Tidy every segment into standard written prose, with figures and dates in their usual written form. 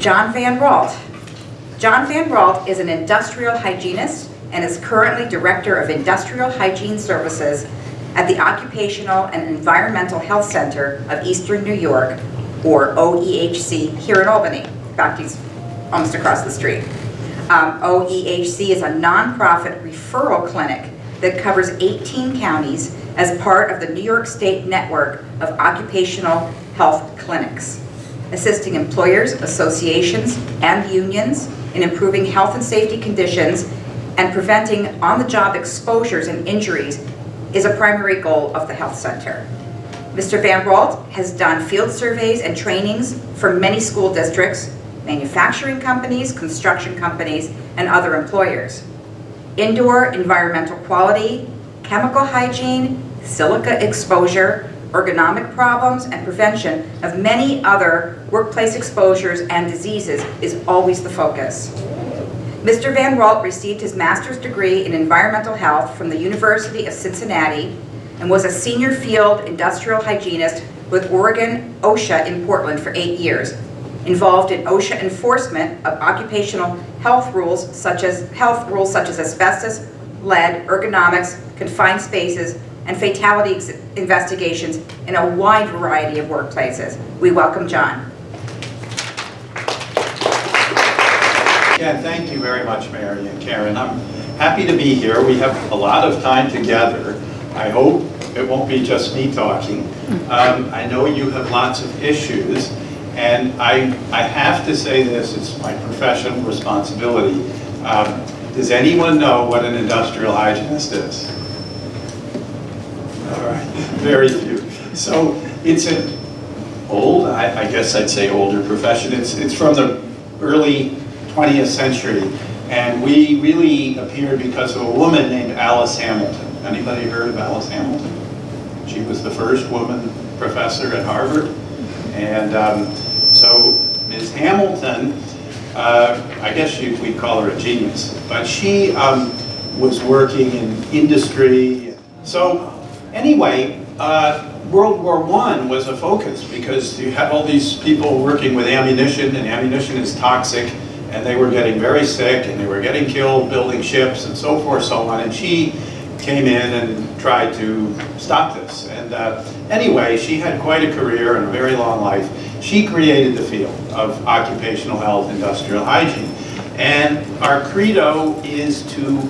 John Van Raalte. John Van Raalte is an industrial hygienist and is currently Director of Industrial Hygiene Services at the Occupational and Environmental Health Center of Eastern New York, or OEHC, here in Albany. In fact, he's almost across the street. OEHC is a nonprofit referral clinic that covers 18 counties as part of the New York State network of occupational health clinics, assisting employers, associations, and unions in improving health and safety conditions and preventing on-the-job exposures and injuries is a primary goal of the health center. Mr. Van Raalte has done field surveys and trainings for many school districts, manufacturing companies, construction companies, and other employers. Indoor environmental quality, chemical hygiene, silica exposure, ergonomic problems, and prevention of many other workplace exposures and diseases is always the focus. Mr. Van Raalte received his master's degree in environmental health from the University of Cincinnati and was a senior field industrial hygienist with Oregon OSHA in Portland for 8 years, involved in OSHA enforcement of occupational health rules such as asbestos, lead, ergonomics, confined spaces, and fatality investigations in a wide variety of workplaces. We welcome John. Yeah, thank you very much, Mary and Karen. I'm happy to be here. We have a lot of time together. I hope it won't be just me talking. I know you have lots of issues, and I have to say this, it's my professional responsibility. Does anyone know what an industrial hygienist is? All right, very few. So it's an old, I guess I'd say older profession. It's from the early 20th century, and we really appeared because of a woman named Alice Hamilton. Anybody heard of Alice Hamilton? She was the first woman professor at Harvard, and so Ms. Hamilton, I guess we'd call her a genius, but she was working in industry. So anyway, World War I was a focus because you had all these people working with ammunition, and ammunition is toxic, and they were getting very sick, and they were getting killed building ships and so forth, so on, and she came in and tried to stop this. And anyway, she had quite a career and a very long life. She created the field of occupational health, industrial hygiene. And our credo is to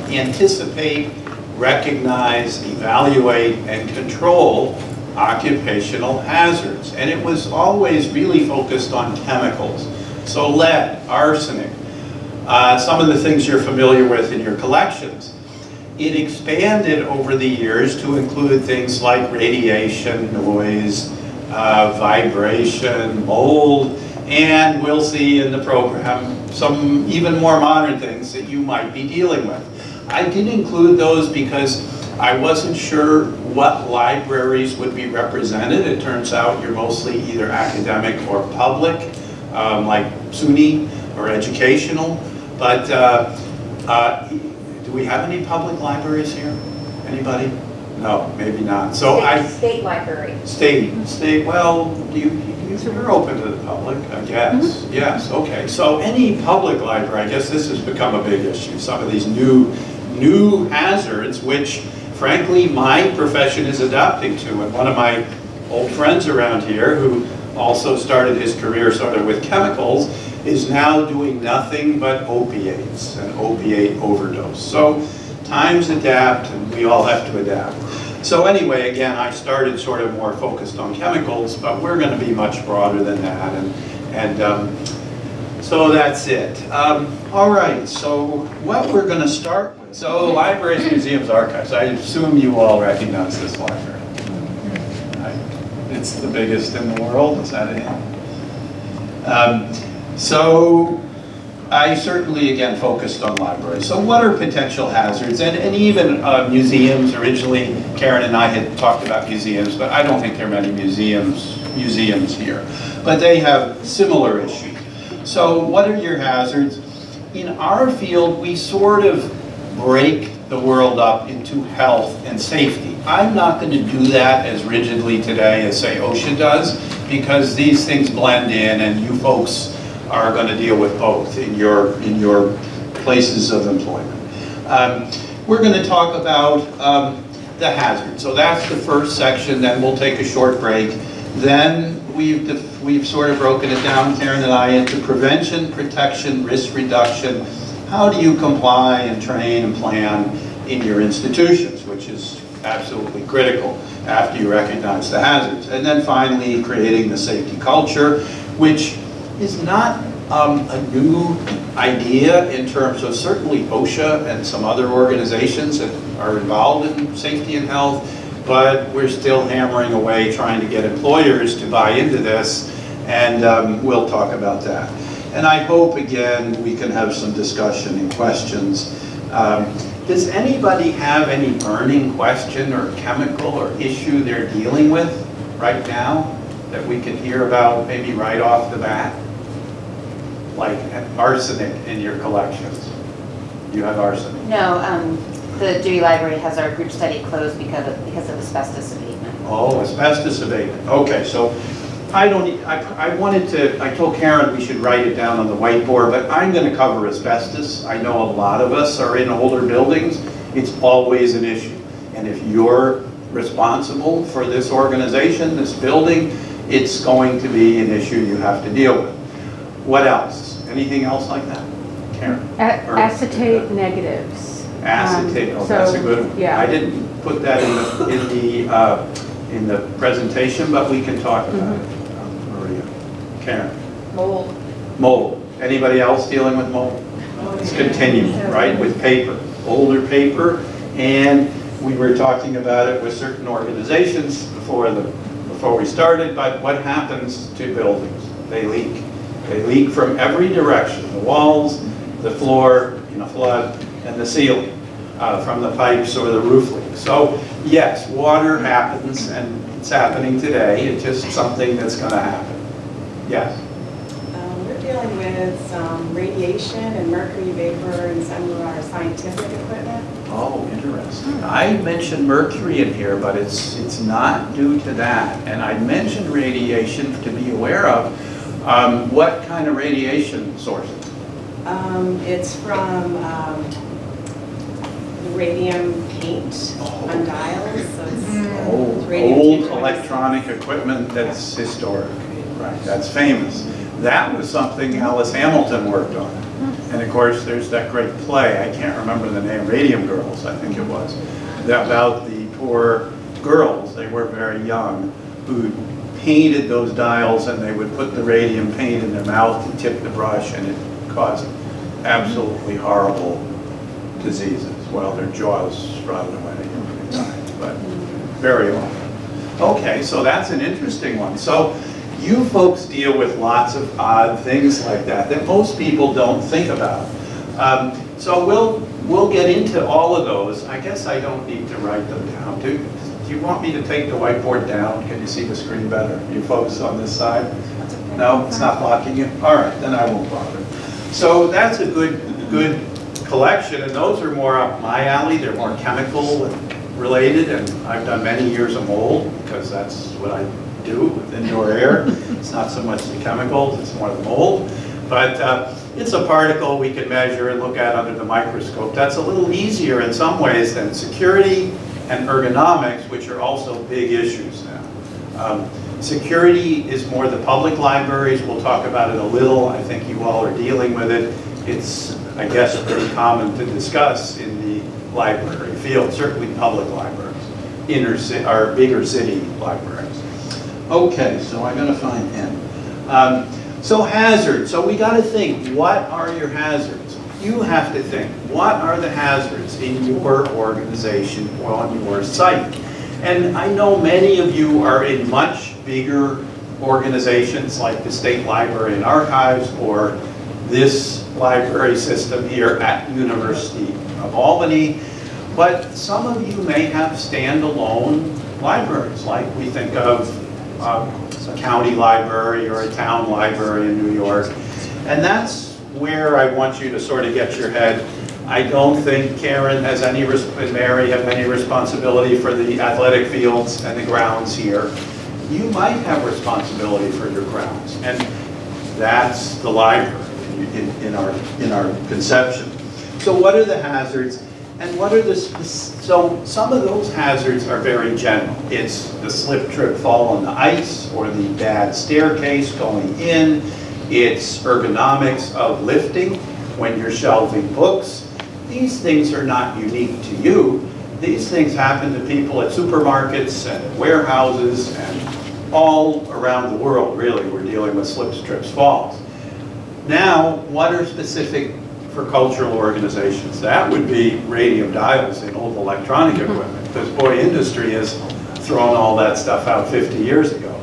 anticipate, recognize, evaluate, and control occupational hazards. And it was always really focused on chemicals. So lead, arsenic, some of the things you're familiar with in your collections. It expanded over the years to include things like radiation, noise, vibration, mold, and we'll see in the program some even more modern things that you might be dealing with. I did include those because I wasn't sure what libraries would be represented. It turns out you're mostly either academic or public, like SUNY or educational, but do we have any public libraries here? Anybody? No, maybe not. So State library. State. Well, you're open to the public, I guess. Mm-hmm. Yes. Okay. So any public library, I guess this has become a big issue. Some of these new hazards, which, frankly, my profession is adapting to. And one of my old friends around here, who also started his career sort of with chemicals, is now doing nothing but opiates and opiate overdose. So times adapt, and we all have to adapt. So anyway, again, I started sort of more focused on chemicals, but we're going to be much broader than that, and so that's it. All right, so what we're going to start with. So libraries, museums, archives. I assume you all recognize this library. Right? It's the biggest in the world, is that it? So I certainly, again, focused on libraries. So what are potential hazards? And even museums. Originally, Karen and I had talked about museums, but I don't think there are many museums here. But they have similar issues. So what are your hazards? In our field, we sort of break the world up into health and safety. I'm not going to do that as rigidly today as, say, OSHA does, because these things blend in, and you folks are going to deal with both in your places of employment. We're going to talk about the hazard. So that's the first section. Then we'll take a short break. Then we've sort of broken it down, Karen and I, into prevention, protection, risk reduction. How do you comply and train and plan in your institutions, which is absolutely critical after you recognize the hazards. And then finally, creating the safety culture, which is not a new idea in terms of certainly OSHA and some other organizations that are involved in safety and health, but we're still hammering away trying to get employers to buy into this, and we'll talk about that. And I hope, again, we can have some discussion and questions. Does anybody have any burning question or chemical or issue they're dealing with right now that we can hear about maybe right off the bat? Like arsenic in your collections. You have arsenic? No, the Dewey Library has our group study closed because of asbestos abatement. Oh, asbestos abatement. Okay, so I told Karen we should write it down on the whiteboard, but I'm going to cover asbestos. I know a lot of us are in older buildings. It's always an issue. And if you're responsible for this organization, this building, it's going to be an issue you have to deal with. What else? Anything else like that? Karen? Acetate negatives. Acetate, oh, that's a good one. Yeah. I didn't put that in the presentation, but we can talk about it. Maria. Karen? Mold. Mold. Anybody else dealing with mold? It's continuing, right, with paper. Older paper, and we were talking about it with certain organizations before we started, but what happens to buildings? They leak. They leak from every direction, the walls, the floor in a flood, and the ceiling from the pipes or the roof leak. So yes, water happens, and it's happening today. It's just something that's going to happen. Yes? We're dealing with some radiation and mercury vapor in some of our scientific equipment. Oh, interesting. I mentioned mercury in here, but it's not due to that. And I mentioned radiation to be aware of. What kind of radiation sources? It's from radium paint on dials. So it's radium Old paint. electronic equipment that's historic. Right, that's famous. That was something Alice Hamilton worked on. And of course, there's that great play, I can't remember the name, Radium Girls, I think it was, about the poor girls, they were very young, who painted those dials, and they would put the radium paint in their mouth and tip the brush, and it caused absolutely horrible diseases. Well, their jaws rotted away and they died, but very awful. Okay, so that's an interesting one. So you folks deal with lots of odd things like that most people don't think about. So we'll get into all of those. I guess I don't need to write them down. Do you want me to take the whiteboard down? Can you see the screen better? You folks on this side? No, it's not blocking you? All right, then I won't bother. So that's a good collection, and those are more up my alley. They're more chemical related, and I've done many years of mold because that's what I do with indoor air. It's not so much the chemicals, it's more the mold. But it's a particle we can measure and look at under the microscope. That's a little easier in some ways than security and ergonomics, which are also big issues now. Security is more the public libraries. We'll talk about it a little. I think you all are dealing with it. It's, I guess, pretty common to discuss in the library field, certainly public libraries, or bigger city libraries. Okay, so I'm going to find him. So hazards. So we got to think, what are your hazards? You have to think, what are the hazards in your organization or on your site? And I know many of you are in much bigger organizations like the State Library and Archives or this library system here at University of Albany. But some of you may have standalone libraries, like we think of a county library or a town library in New York. And that's where I want you to sort of get your head. I don't think Karen has any, and Mary have any responsibility for the athletic fields and the grounds here. You might have responsibility for your grounds. And That's the library in our conception. So what are the hazards? And what are so some of those hazards are very general. It's the slip, trip, fall on the ice, or the bad staircase going in. It's ergonomics of lifting when you're shelving books. These things are not unique to you. These things happen to people at supermarkets and warehouses and all around the world, really. We're dealing with slips, trips, falls. Now, what are specific for cultural organizations? That would be radium dials in old electronic equipment, because boy, industry has thrown all that stuff out 50 years ago.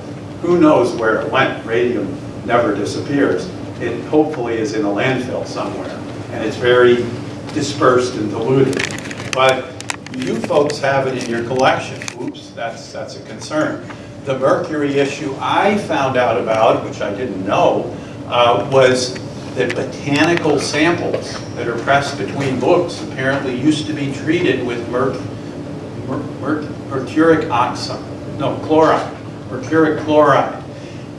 Who knows where it went? Radium never disappears. It hopefully is in a landfill somewhere, and it's very dispersed and diluted. But you folks have it in your collection. Oops, that's a concern. The mercury issue I found out about, which I didn't know, was that botanical samples that are pressed between books apparently used to be treated with mercuric oxide, no, chloride, mercuric chloride.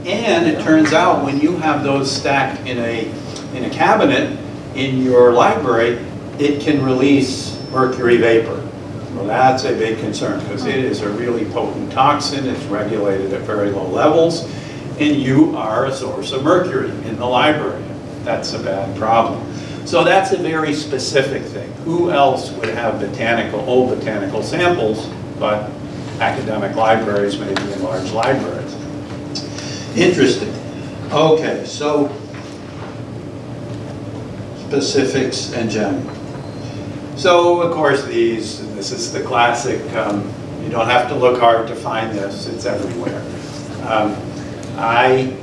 And it turns out when you have those stacked in a cabinet in your library, it can release mercury vapor. Well, that's a big concern because it is a really potent toxin. It's regulated at very low levels, and you are a source of mercury in the library. That's a bad problem. So that's a very specific thing. Who else would have old botanical samples, but academic libraries, maybe in large libraries? Interesting. Okay, so specifics and general. So, of course, this is the classic, you don't have to look hard to find this, it's everywhere. I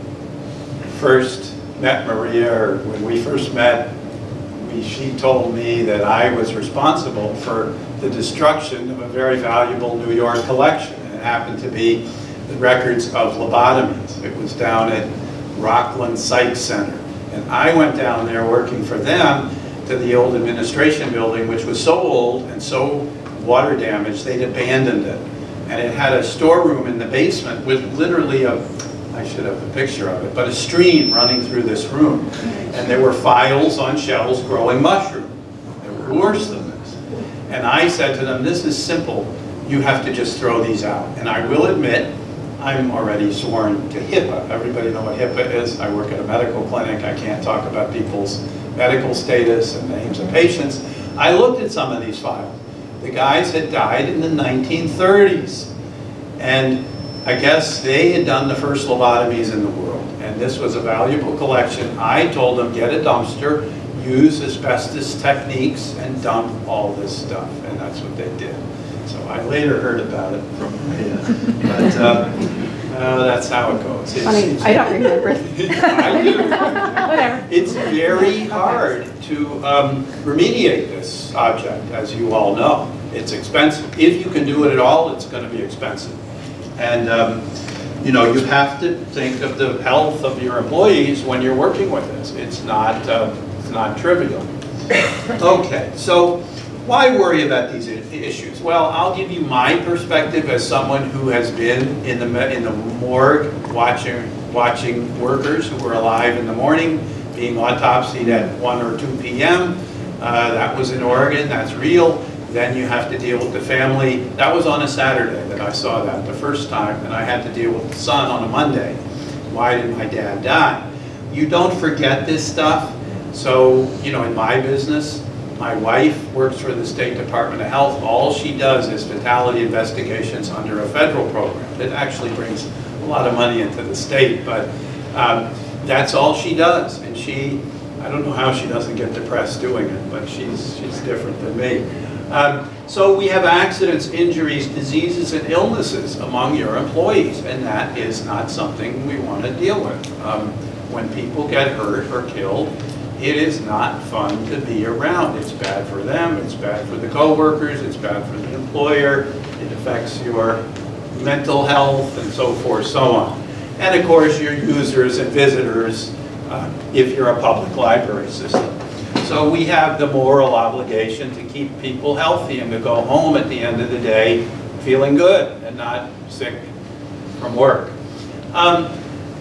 first met Maria, or when we first met, she told me that I was responsible for the destruction of a very valuable New York collection. It happened to be the records of lobotomies. It was down at Rockland Psych Center. And I went down there working for them to the old administration building, which was so old and so water damaged, they'd abandoned it. And it had a storeroom in the basement with literally I should have a picture of it, but a stream running through this room. And there were files on shelves growing mushroom. They were worse than this. And I said to them, this is simple. You have to just throw these out. And I will admit, I'm already sworn to HIPAA. Everybody know what HIPAA is? I work at a medical clinic. I can't talk about people's medical status and names of patients. I looked at some of these files. The guys had died in the 1930s. And I guess they had done the first lobotomies in the world. And this was a valuable collection. I told them, get a dumpster, use asbestos techniques, and dump all this stuff. And that's what they did. So I later heard about it from Maria. But that's how it goes. Funny, I don't remember. I do. Whatever. It's very hard to remediate this object, as you all know. It's expensive. If you can do it at all, it's going to be expensive. And you know, you have to think of the health of your employees when you're working with this. It's not trivial. Okay, so why worry about these issues? Well, I'll give you my perspective as someone who has been in the morgue watching workers who were alive in the morning being autopsied at 1 or 2 p.m. That was in Oregon. That's real. Then you have to deal with the family. That was on a Saturday that I saw that the first time, and I had to deal with the son on a Monday. Why did my dad die? You don't forget this stuff. So, you know, in my business, my wife works for the State Department of Health. All she does is fatality investigations under a federal program. It actually brings a lot of money into the state, but that's all she does. And I don't know how she doesn't get depressed doing it, but she's different than me. So we have accidents, injuries, diseases, and illnesses among your employees, and that is not something we want to deal with. When people get hurt or killed, it is not fun to be around. It's bad for them, it's bad for the coworkers, it's bad for the employer, it affects your mental health, and so forth, so on. And of course, your users and visitors, if you're a public library system. So we have the moral obligation to keep people healthy and to go home at the end of the day feeling good and not sick from work.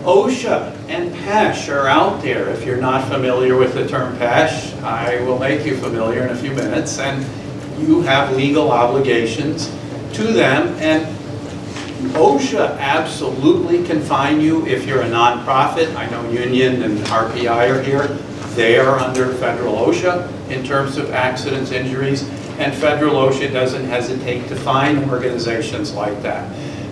OSHA and PESH are out there. If you're not familiar with the term PESH, I will make you familiar in a few minutes. And you have legal obligations to them. And OSHA absolutely can fine you if you're a nonprofit. I know Union and RPI are here. They are under federal OSHA in terms of accidents, injuries, and federal OSHA doesn't hesitate to fine organizations like that.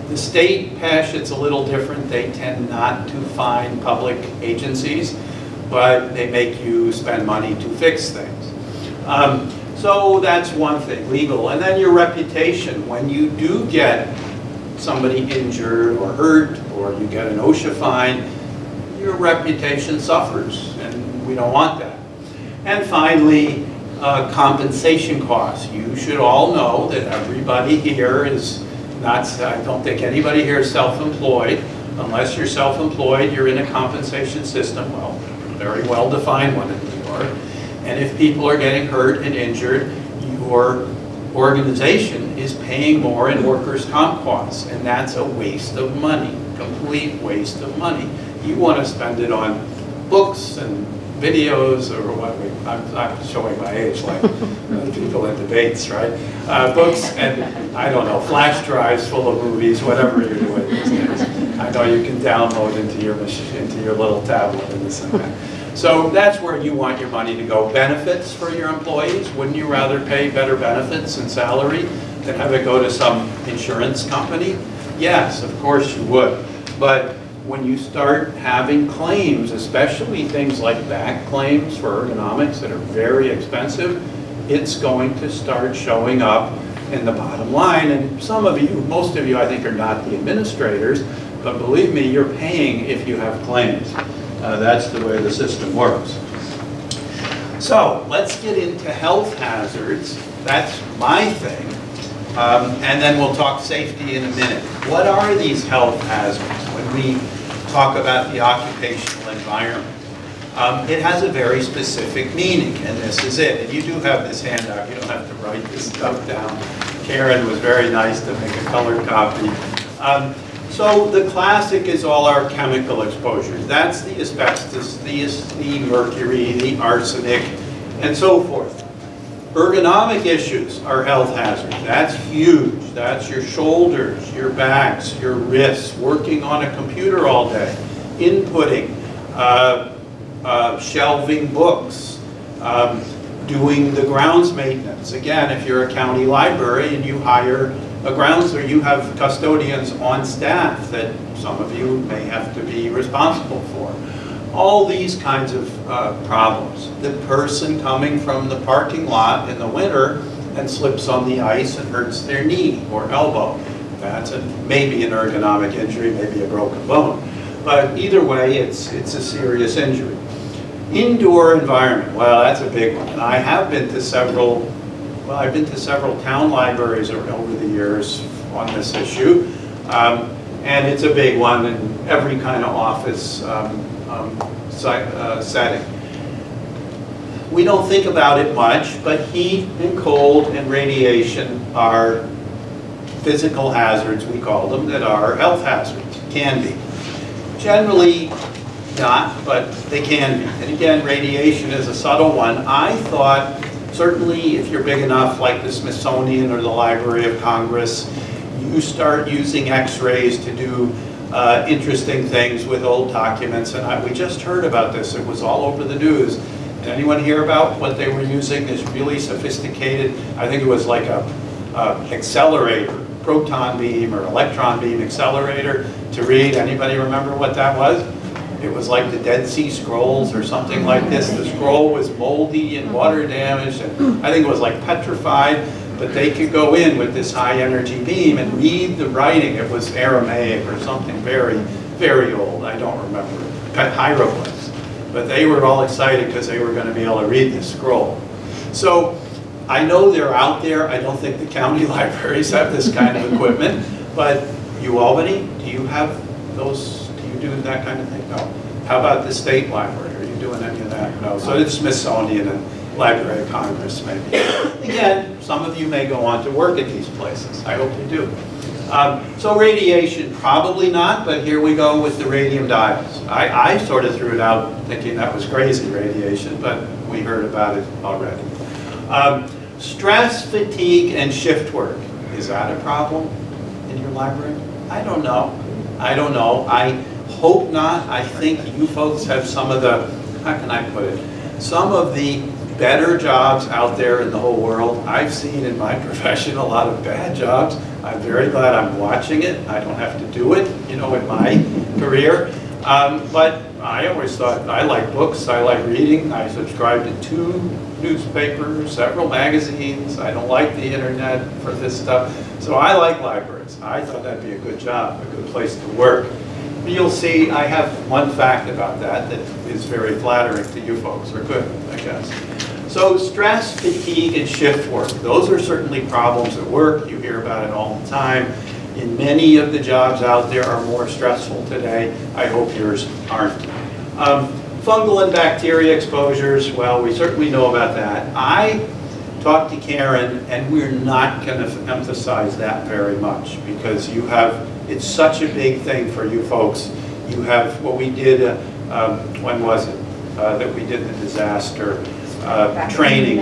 The state PESH, it's a little different. They tend not to fine public agencies, but they make you spend money to fix things. So that's one thing, legal. And then your reputation. When you do get somebody injured or hurt, or you get an OSHA fine, your reputation suffers, and we don't want that. And finally, compensation costs. You should all know that everybody here is not, I don't think anybody here is self-employed. Unless you're self-employed, you're in a compensation system, well, very well-defined one in New York. And if people are getting hurt and injured, your organization is paying more in workers' comp costs, and that's a waste of money, complete waste of money. You want to spend it on books and videos, or what, I'm showing my age like people in debates, right? Books and, I don't know, flash drives full of movies, whatever you're doing these days. I know you can download into your machine, into your little tablet and this and that. So that's where you want your money to go. Benefits for your employees, wouldn't you rather pay better benefits and salary than have it go to some insurance company? Yes, of course you would. But when you start having claims, especially things like back claims for ergonomics that are very expensive, it's going to start showing up in the bottom line. And some of you, most of you, I think, are not the administrators, but believe me, you're paying if you have claims. That's the way the system works. So let's get into health hazards. That's my thing. And then we'll talk safety in a minute. What are these health hazards when we talk about the occupational environment? It has a very specific meaning, and this is it. And you do have this handout. You don't have to write this stuff down. Karen was very nice to make a colored copy. So the classic is all our chemical exposures. That's the asbestos, the mercury, the arsenic, and so forth. Ergonomic issues are health hazards. That's huge. That's your shoulders, your backs, your wrists, working on a computer all day, inputting, shelving books, doing the grounds maintenance. Again, if you're a county library and you hire a grounds, or you have custodians on staff that some of you may have to be responsible for. All these kinds of problems. The person coming from the parking lot in the winter and slips on the ice and hurts their knee or elbow. That's maybe an ergonomic injury, maybe a broken bone. But either way, it's a serious injury. Indoor environment, well, that's a big one. And I have been to several, well, I've been to several town libraries over the years on this issue. And it's a big one in every kind of office setting. We don't think about it much, but heat and cold and radiation are physical hazards, we call them, that are health hazards, can be. Generally not, but they can be. And again, radiation is a subtle one. I thought, certainly if you're big enough, like the Smithsonian or the Library of Congress, you start using X-rays to do interesting things with old documents. And we just heard about this. It was all over the news. Did anyone hear about what they were using? This really sophisticated, I think it was like a accelerator, proton beam or electron beam accelerator to read. Anybody remember what that was? It was like the Dead Sea Scrolls or something like this. The scroll was moldy and water damaged, and I think it was like petrified, but they could go in with this high energy beam and read the writing. It was Aramaic or something very, very old. I don't remember. Hieroglyphs. But they were all excited because they were going to be able to read this scroll. So I know they're out there. I don't think the county libraries have this kind of equipment, but Albany, do you have those? Do you do that kind of thing? No. How about the state library? Are you doing any of that? No. So it's Smithsonian and Library of Congress, maybe. Again, some of you may go on to work at these places. I hope you do. So radiation, probably not, but here we go with the radium dials. I sort of threw it out thinking that was crazy, radiation, but we heard about it already. Stress, fatigue, and shift work. Is that a problem in your library? I don't know. I don't know. I hope not. I think you folks have some of the, how can I put it, some of the better jobs out there in the whole world. I've seen in my profession a lot of bad jobs. I'm very glad I'm watching it. I don't have to do it, you know, in my career. But I always thought I like books, I like reading. I subscribe to 2 newspapers, several magazines. I don't like the internet for this stuff. So I like libraries. I thought that'd be a good job, a good place to work. But you'll see I have one fact about that that is very flattering to you folks, or good, I guess. So stress, fatigue, and shift work. Those are certainly problems at work. You hear about it all the time. And many of the jobs out there are more stressful today. I hope yours aren't. Fungal and bacteria exposures, well, we certainly know about that. I talked to Karen, and we're not going to emphasize that very much because you have, it's such a big thing for you folks. You have what we did, when was it, that we did the disaster training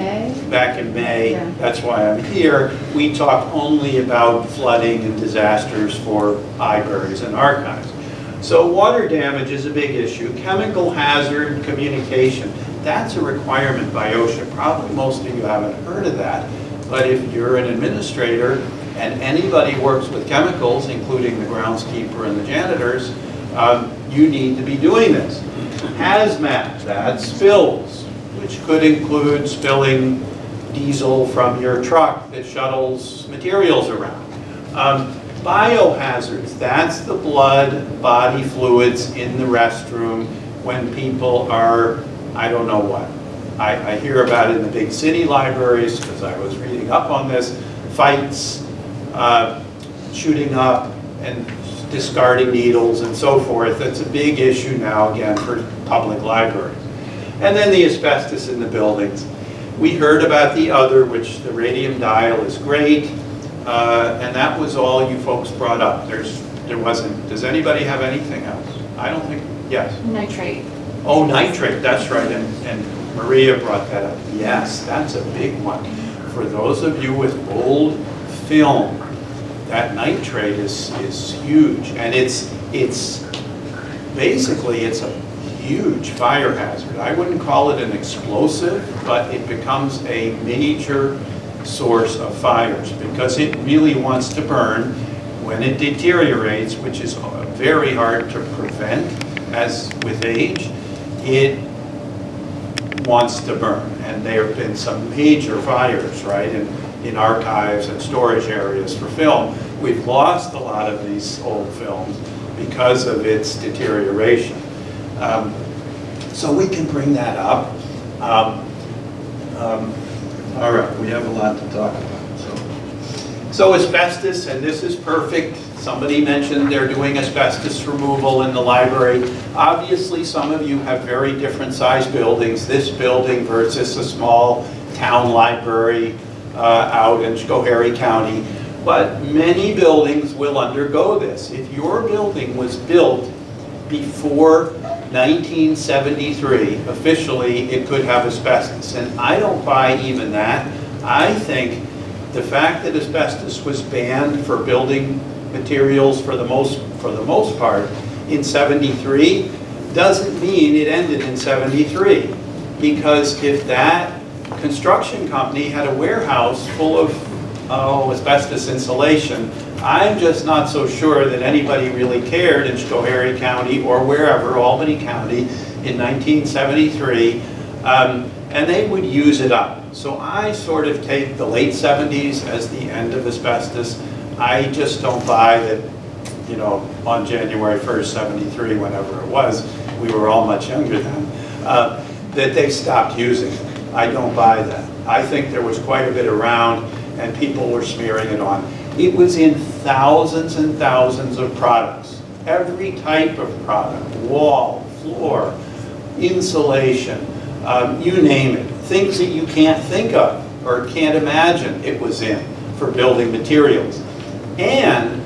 back in May. Yeah. That's why I'm here. We talk only about flooding and disasters for libraries and archives. So water damage is a big issue. Chemical hazard communication, that's a requirement by OSHA. Probably most of you haven't heard of that, but if you're an administrator and anybody works with chemicals, including the groundskeeper and the janitors, you need to be doing this. Hazmat, that's spills, which could include spilling diesel from your truck that shuttles materials around. Biohazards, that's the blood, body fluids in the restroom when people are, I don't know what. I hear about it in the big city libraries because I was reading up on this, fights, shooting up and discarding needles and so forth. It's a big issue now, again, for public libraries. And then the asbestos in the buildings. We heard about the other, which the radium dial is great, and that was all you folks brought up. There wasn't, does anybody have anything else? I don't think, yes. Nitrate. Oh, nitrate, that's right, and Maria brought that up. Yes, that's a big one. For those of you with old film, that nitrate is huge, and it's basically, it's a huge fire hazard. I wouldn't call it an explosive, but it becomes a major source of fires because it really wants to burn. When it deteriorates, which is very hard to prevent as with age, it wants to burn. And there have been some major fires, right, in archives and storage areas for film. We've lost a lot of these old films because of its deterioration. So we can bring that up. All right, we have a lot to talk about. So asbestos, and this is perfect. Somebody mentioned they're doing asbestos removal in the library. Obviously, some of you have very different size buildings. This building versus a small town library out in Schoharie County. But many buildings will undergo this. If your building was built before 1973, officially it could have asbestos. And I don't buy even that. I think the fact that asbestos was banned for building materials for the most part in 73 doesn't mean it ended in 73. Because if that construction company had a warehouse full of asbestos insulation, I'm just not so sure that anybody really cared in Schoharie County or wherever, Albany County, in 1973, and they would use it up. So I sort of take the late 70s as the end of asbestos. I just don't buy that, you know, on January 1st, 73, whenever it was, we were all much younger then, that they stopped using it. I don't buy that. I think there was quite a bit around and people were smearing it on. It was in thousands and thousands of products. Every type of product, wall, floor, insulation, you name it. Things that you can't think of or can't imagine it was in for building materials. And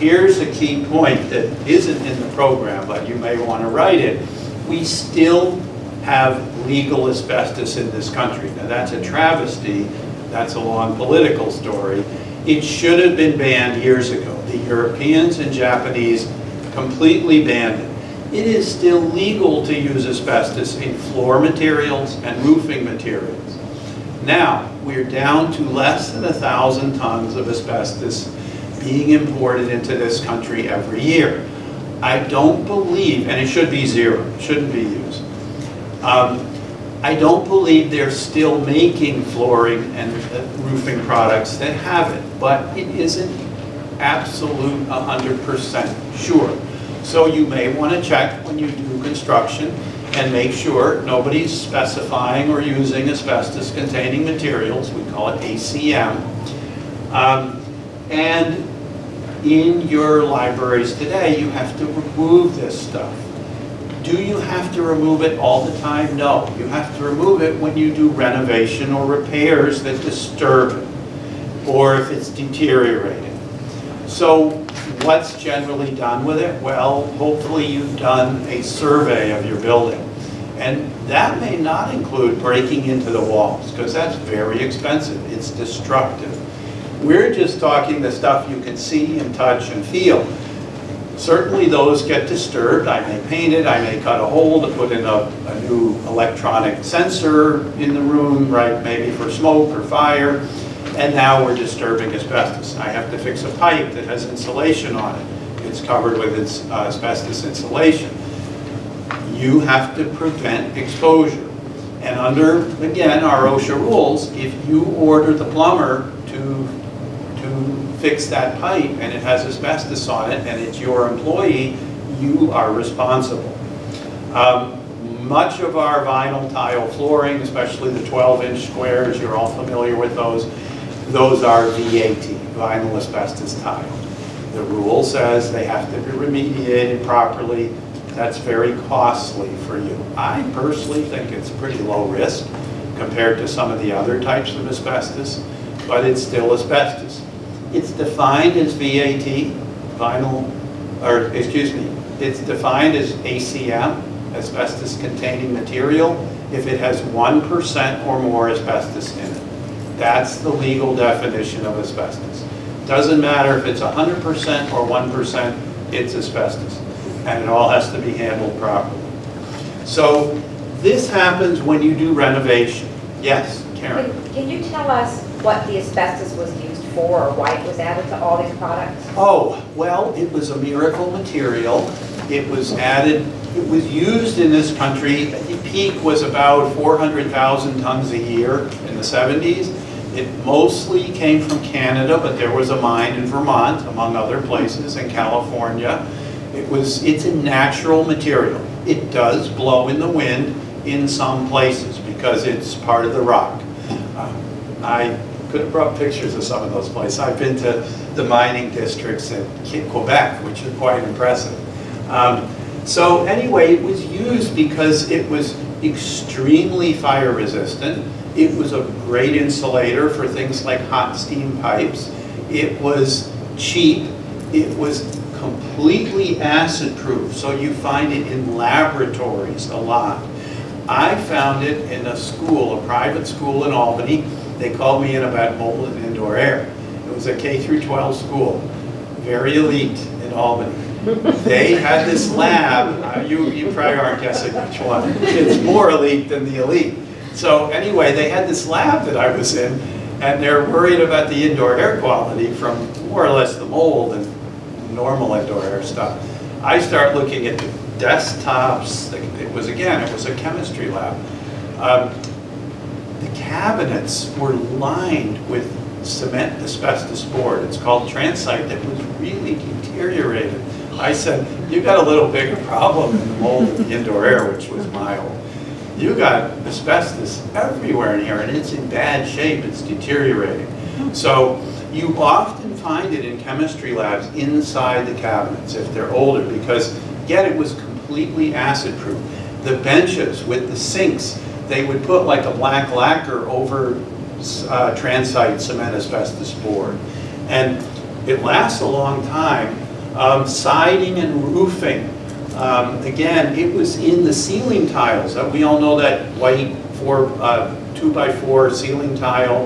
here's a key point that isn't in the program, but you may want to write it. We still have legal asbestos in this country. Now that's a travesty. That's a long political story. It should have been banned years ago. The Europeans and Japanese completely banned it. It is still legal to use asbestos in floor materials and roofing materials. Now, we're down to less than 1,000 tons of asbestos being imported into this country every year. I don't believe, and it should be zero, shouldn't be used. I don't believe they're still making flooring and roofing products that have it, but it isn't absolute 100% sure. So you may want to check when you do construction and make sure nobody's specifying or using asbestos-containing materials. We call it ACM. And in your libraries today, you have to remove this stuff. Do you have to remove it all the time? No. You have to remove it when you do renovation or repairs that disturb it, or if it's deteriorating. So what's generally done with it? Well, hopefully you've done a survey of your building. And that may not include breaking into the walls, because that's very expensive. It's destructive. We're just talking the stuff you can see and touch and feel. Certainly those get disturbed. I may paint it, I may cut a hole to put in a new electronic sensor in the room, right, maybe for smoke or fire, and now we're disturbing asbestos. I have to fix a pipe that has insulation on it. It's covered with its asbestos insulation. You have to prevent exposure. And under, again, our OSHA rules, if you order the plumber to fix that pipe and it has asbestos on it and it's your employee, you are responsible. Much of our vinyl tile flooring, especially the 12-inch squares, you're all familiar with those are VAT, vinyl asbestos tile. The rule says they have to be remediated properly. That's very costly for you. I personally think it's pretty low risk compared to some of the other types of asbestos, but it's still asbestos. It's defined as VAT, it's defined as ACM, asbestos-containing material, if it has 1% or more asbestos in it. That's the legal definition of asbestos. Doesn't matter if it's 100% or 1%, it's asbestos. And it all has to be handled properly. So this happens when you do renovation. Yes, Karen? Can you tell us what the asbestos was used for, or why it was added to all these products? Oh, well, it was a miracle material. It was added, it was used in this country. The peak was about 400,000 tons a year in the 70s. It mostly came from Canada, but there was a mine in Vermont, among other places, in California. It's a natural material. It does blow in the wind in some places because it's part of the rock. I could have brought pictures of some of those places. I've been to the mining districts in Quebec, which is quite impressive. So anyway, it was used because it was extremely fire resistant. It was a great insulator for things like hot steam pipes. It was cheap. It was completely acid proof, so you find it in laboratories a lot. I found it in a school, a private school in Albany. They called me in about mold and indoor air. It was a K through 12 school, very elite in Albany. They had this lab, you probably aren't guessing which one. It's more elite than the elite. So anyway, they had this lab that I was in, and they're worried about the indoor air quality from more or less the mold and normal indoor air stuff. I start looking at the desktops. It was a chemistry lab. The cabinets were lined with cement asbestos board. It's called transite that was really deteriorated. I said, you got a little bigger problem than the mold of the indoor air, which was mild. You got asbestos everywhere in here, and it's in bad shape. It's deteriorating. So you often find it in chemistry labs inside the cabinets if they're older, because again, it was completely acid proof. The benches with the sinks, they would put like a black lacquer over transite cement asbestos board. And it lasts a long time, Siding and roofing. Again, it was in the ceiling tiles. We all know that white 2x4 ceiling tile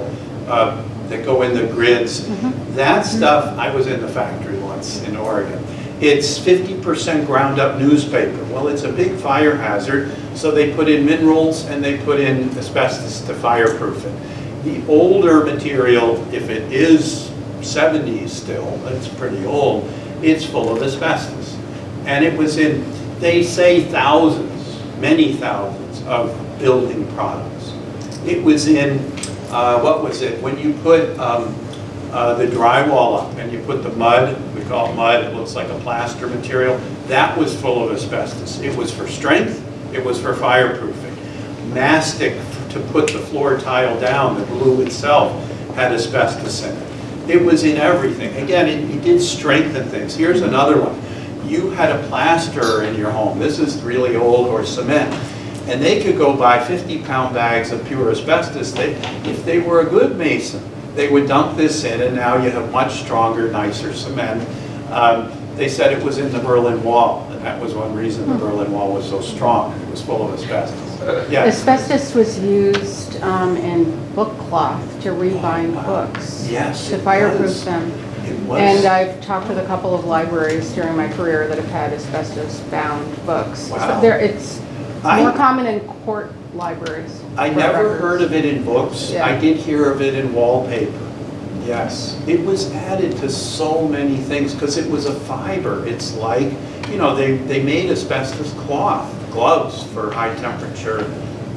that go in the grids. That stuff, I was in the factory once in Oregon. It's 50% ground up newspaper. Well, it's a big fire hazard, so they put in minerals and they put in asbestos to fireproof it. The older material, if it is 70s still, that's pretty old, it's full of asbestos. And it was in, they say thousands, many thousands of building products. It was in, what was it, when you put the drywall up and you put the mud, we call it mud, it looks like a plaster material, that was full of asbestos. It was for strength, it was for fireproofing. Mastic to put the floor tile down, the glue itself had asbestos in it. It was in everything. Again, it did strengthen things. Here's another one. You had a plasterer in your home, this is really old, or cement, and they could go buy 50-pound bags of pure asbestos. If they were a good mason, they would dump this in, and now you have much stronger, nicer cement. They said it was in the Berlin Wall, and that was one reason the Berlin Wall was so strong. It was full of asbestos. Yes. Asbestos was used in book cloth to rebind books. Yes, To it fireproof was. them. It was. And I've talked with a couple of libraries during my career that have had asbestos-bound books. Wow. It's more common in court libraries. I never heard of it in books. Yeah. I did hear of it in wallpaper. Yes. It was added to so many things because it was a fiber. It's like, you know, they made asbestos cloth, gloves for high temperature,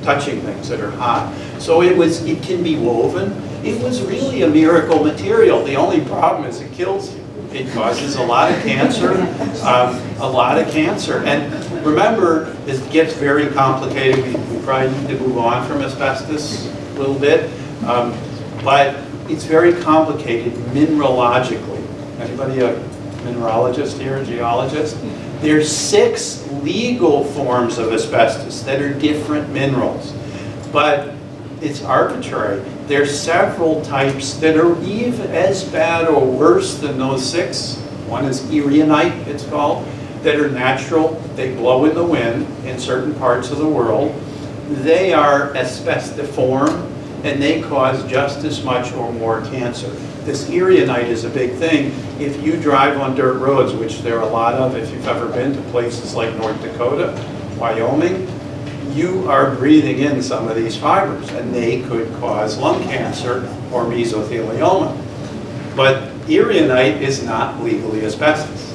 touching things that are hot. So it can be woven. It was really a miracle material. The only problem is it kills you. It causes a lot of cancer, And remember, it gets very complicated. We probably need to move on from asbestos a little bit. But it's very complicated mineralogically. Anybody a mineralogist here, a geologist? There's 6 legal forms of asbestos that are different minerals. But it's arbitrary. There's several types that are even as bad or worse than those 6. One is erionite, it's called, that are natural. They blow in the wind in certain parts of the world. They are asbestiform, and they cause just as much or more cancer. This erionite is a big thing. If you drive on dirt roads, which there are a lot of if you've ever been to places like North Dakota, Wyoming, you are breathing in some of these fibers, and they could cause lung cancer or mesothelioma. But erionite is not legally asbestos.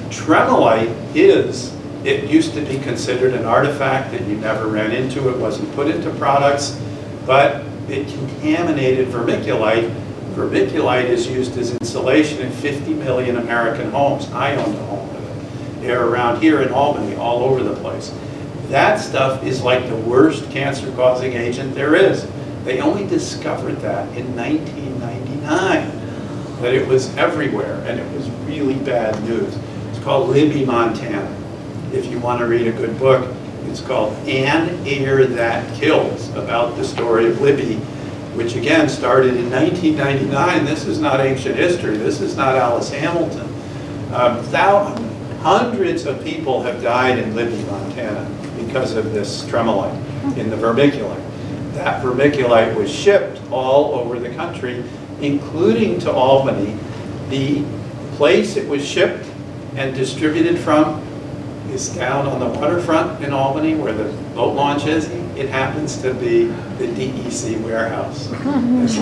Tremolite is, it used to be considered an artifact that you never ran into, it wasn't put into products, but it contaminated vermiculite. Vermiculite is used as insulation in 50 million American homes. I owned a home with it. They're around here in Albany, all over the place. That stuff is like the worst cancer-causing agent there is. They only discovered that in 1999, that it was everywhere, and it was really bad news. It's called Libby, Montana. If you want to read a good book, it's called An Air That Kills, about the story of Libby, which again started in 1999. This is not ancient history. This is not Alice Hamilton. Hundreds of people have died in Libby, Montana because of this tremolite in the vermiculite. That vermiculite was shipped all over the country, including to Albany. The place it was shipped and distributed from is down on the waterfront in Albany where the boat launch is. It happens to be the DEC warehouse. It's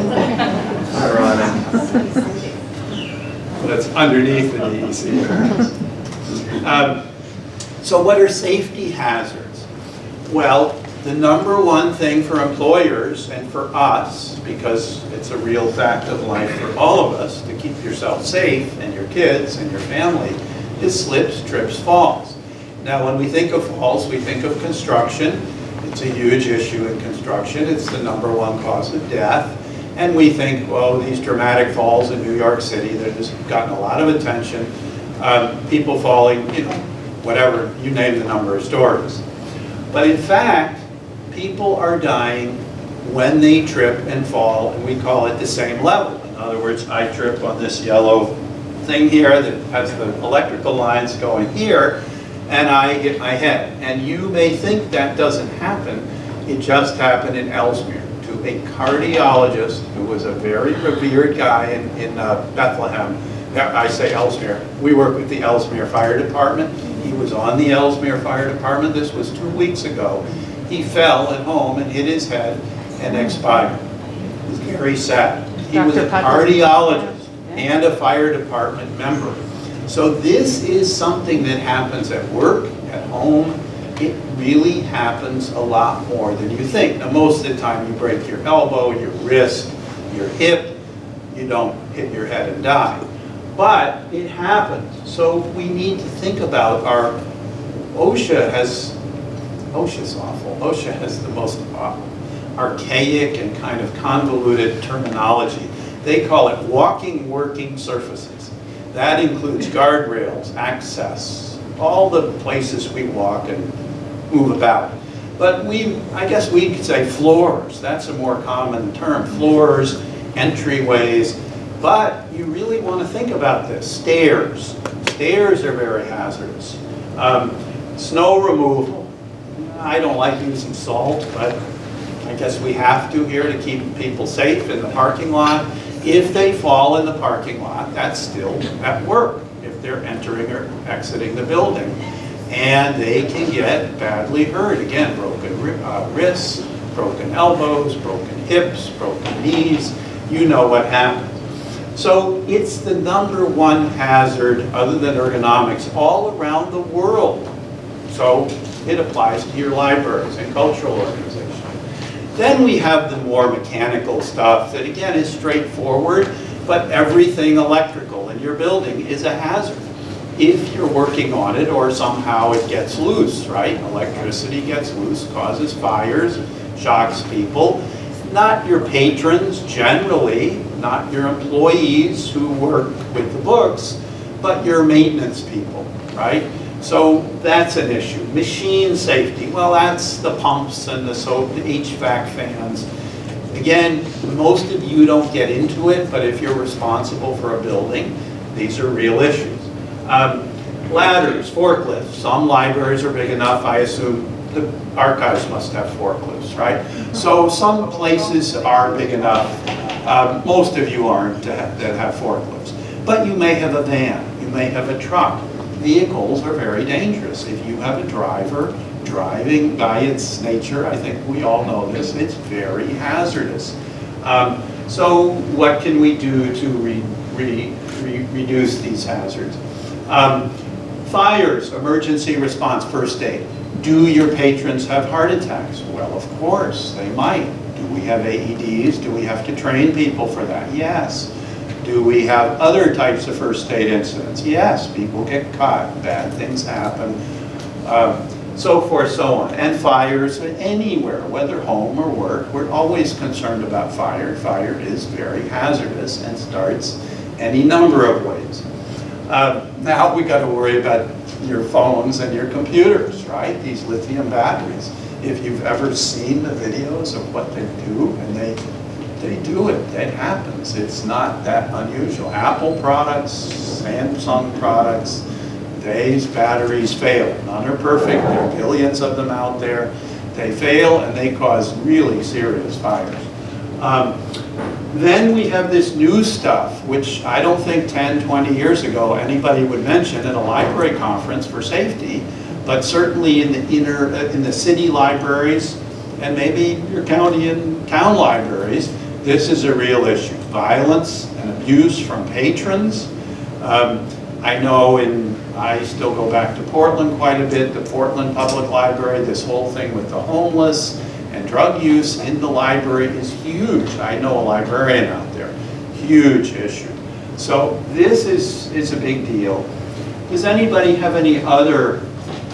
ironic. But it's underneath the DEC warehouse. So what are safety hazards? Well, the number one thing for employers and for us, because it's a real fact of life for all of us, to keep yourself safe and your kids and your family, is slips, trips, falls. Now, when we think of falls, we think of construction. It's a huge issue in construction. It's the number one cause of death. And we think, well, these dramatic falls in New York City that has gotten a lot of attention, people falling, you know, whatever, you name the number of stories. But in fact, people are dying when they trip and fall, and we call it the same level. In other words, I trip on this yellow thing here that has the electrical lines going here, and I hit my head. And you may think that doesn't happen. It just happened in Ellesmere to a cardiologist who was a very revered guy in Bethlehem. I say Ellesmere. We work with the Ellesmere Fire Department. He was on the Ellesmere Fire Department. This was 2 weeks ago. He fell at home and hit his head and expired. It was very sad. He was a cardiologist and a fire department member. So this is something that happens at work, at home. It really happens a lot more than you think. Now, most of the time you break your elbow, your wrist, your hip. You don't hit your head and die. But it happens. So we need to think about our, OSHA's awful. OSHA has the most archaic and kind of convoluted terminology. They call it walking working surfaces. That includes guardrails, access, all the places we walk and move about. But I guess we could say floors. That's a more common term. Floors, entryways. But you really want to think about this. Stairs. Stairs are very hazardous. Snow removal. I don't like using salt, but I guess we have to here to keep people safe in the parking lot. If they fall in the parking lot, that's still at work if they're entering or exiting the building. And they can get badly hurt. Again, broken wrists, broken elbows, broken hips, broken knees. You know what happens. So it's the #1 hazard, other than ergonomics, all around the world. So it applies to your libraries and cultural organizations. Then we have the more mechanical stuff that, again, is straightforward, but everything electrical in your building is a hazard if you're working on it or somehow it gets loose, right? Electricity gets loose, causes fires, shocks people. Not your patrons, generally, not your employees who work with the books, but your maintenance people, right? So that's an issue. Machine safety, well, that's the pumps and the HVAC fans. Again, most of you don't get into it, but if you're responsible for a building, these are real issues. Ladders, forklifts. Some libraries are big enough, I assume the archives must have forklifts, right? So some places are big enough. Most of you aren't that have forklifts. But you may have a van, you may have a truck. Vehicles are very dangerous. If you have a driver driving, by its nature, I think we all know this, it's very hazardous. So what can we do to reduce these hazards? Fires, emergency response, first aid. Do your patrons have heart attacks? Well, of course, they might. Do we have AEDs? Do we have to train people for that? Yes. Do we have other types of first aid incidents? Yes, people get caught, bad things happen, so forth, so on. And fires anywhere, whether home or work, we're always concerned about fire. Fire is very hazardous and starts any number of ways. Now we got to worry about your phones and your computers, right? These lithium batteries. If you've ever seen the videos of what they do, and they do it, it happens. It's not that unusual. Apple products, Samsung products, these batteries fail. None are perfect, there are billions of them out there. They fail and they cause really serious fires. Then we have this new stuff, which I don't think 10, 20 years ago anybody would mention at a library conference for safety, but certainly in the city libraries and maybe your county and town libraries, this is a real issue. Violence and abuse from patrons. I know I still go back to Portland quite a bit, the Portland Public Library, this whole thing with the homeless and drug use in the library is huge. I know a librarian out there, huge issue. So this is a big deal. Does anybody have any other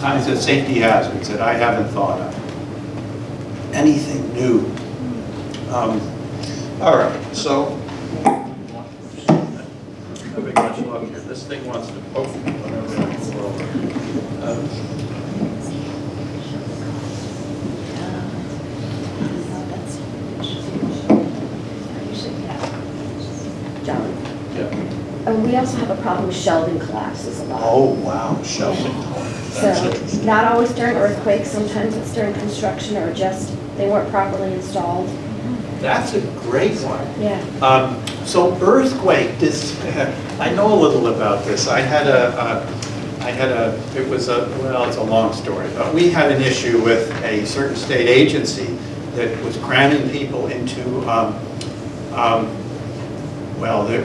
kinds of safety hazards that I haven't thought of? Anything new? All right, so having much luck here. This thing wants to poke me whenever I pull over. John? Yeah. And we also have a problem with shelving collapses a lot. Oh, wow, shelving. That's So, interesting. not always during earthquakes, sometimes it's during construction or just they weren't properly installed. That's a great one. Yeah. So earthquake, I know a little about this. It's a long story, but we had an issue with a certain state agency that was cramming people into,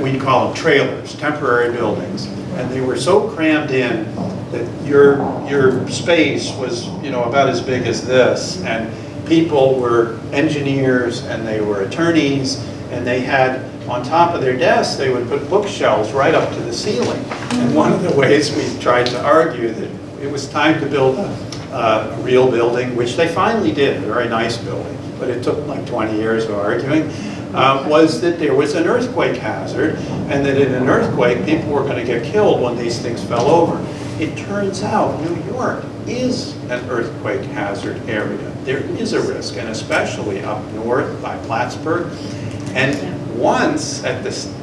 we'd call them trailers, temporary buildings. And they were so crammed in that your space was, about as big as this. And people were engineers and they were attorneys, and they had, on top of their desks, they would put bookshelves right up to the ceiling. And one of the ways we tried to argue that it was time to build a real building, which they finally did, a very nice building, but it took like 20 years of arguing, was that there was an earthquake hazard, and that in an earthquake, people were going to get killed when these things fell over. It turns out New York is an earthquake hazard area. There is a risk, and especially up north by Plattsburgh. And once at this,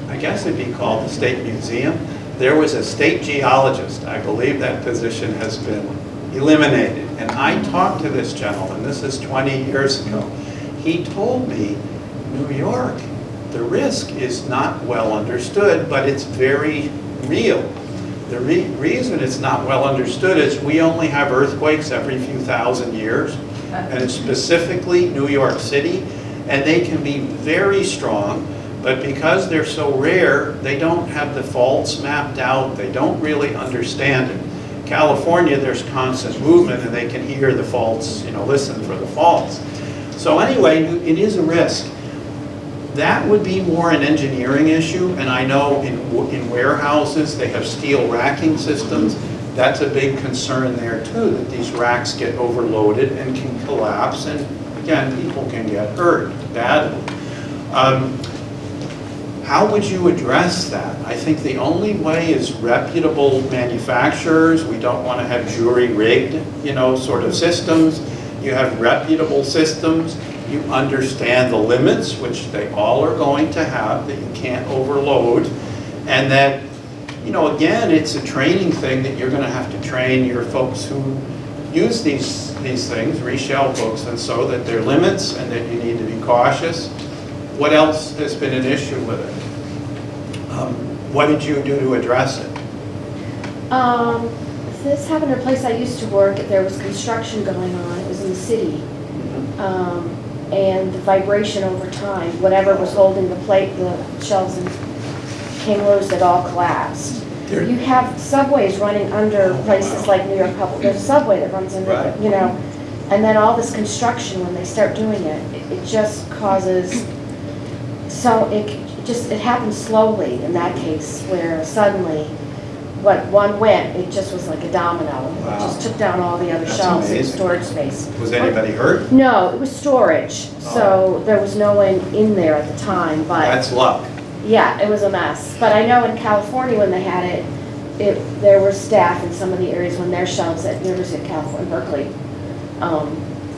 I guess it'd be called the State Museum, there was a state geologist. I believe that position has been eliminated. And I talked to this gentleman, this is 20 years ago. He told me, New York, the risk is not well understood, but it's very real. The reason it's not well understood is we only have earthquakes every few thousand years, and it's specifically New York City, and they can be very strong, but because they're so rare, they don't have the faults mapped out, they don't really understand it. California, there's constant movement, and they can hear the faults, listen for the faults. So anyway, it is a risk. That would be more an engineering issue, and I know in warehouses, they have steel racking systems. That's a big concern there too, that these racks get overloaded and can collapse, and again, people can get hurt badly. How would you address that? I think the only way is reputable manufacturers. We don't want to have jury-rigged, sort of systems. You have reputable systems. You understand the limits, which they all are going to have, that you can't overload. And that, again, it's a training thing that you're going to have to train your folks who use these things, reshelve books, and so that there are limits and that you need to be cautious. What else has been an issue with it? What did you do to address it? This happened at a place I used to work. There was construction going on. It was in the city. And the vibration over time, whatever was holding the shelves came loose, it all collapsed. You have subways running under places like New York Public. There's a subway that runs under, Right. And then all this construction, when they start doing it just causes, so it happens slowly in that case, where suddenly, one went, it just was like a domino. Wow. It just took down all the other That's shelves in amazing. storage space. Was anybody hurt? No, it was storage, so there was no one in there at the time, but That's luck. yeah, it was a mess. But I know in California when they had there were staff in some of the areas when their shelves at University of California, Berkeley,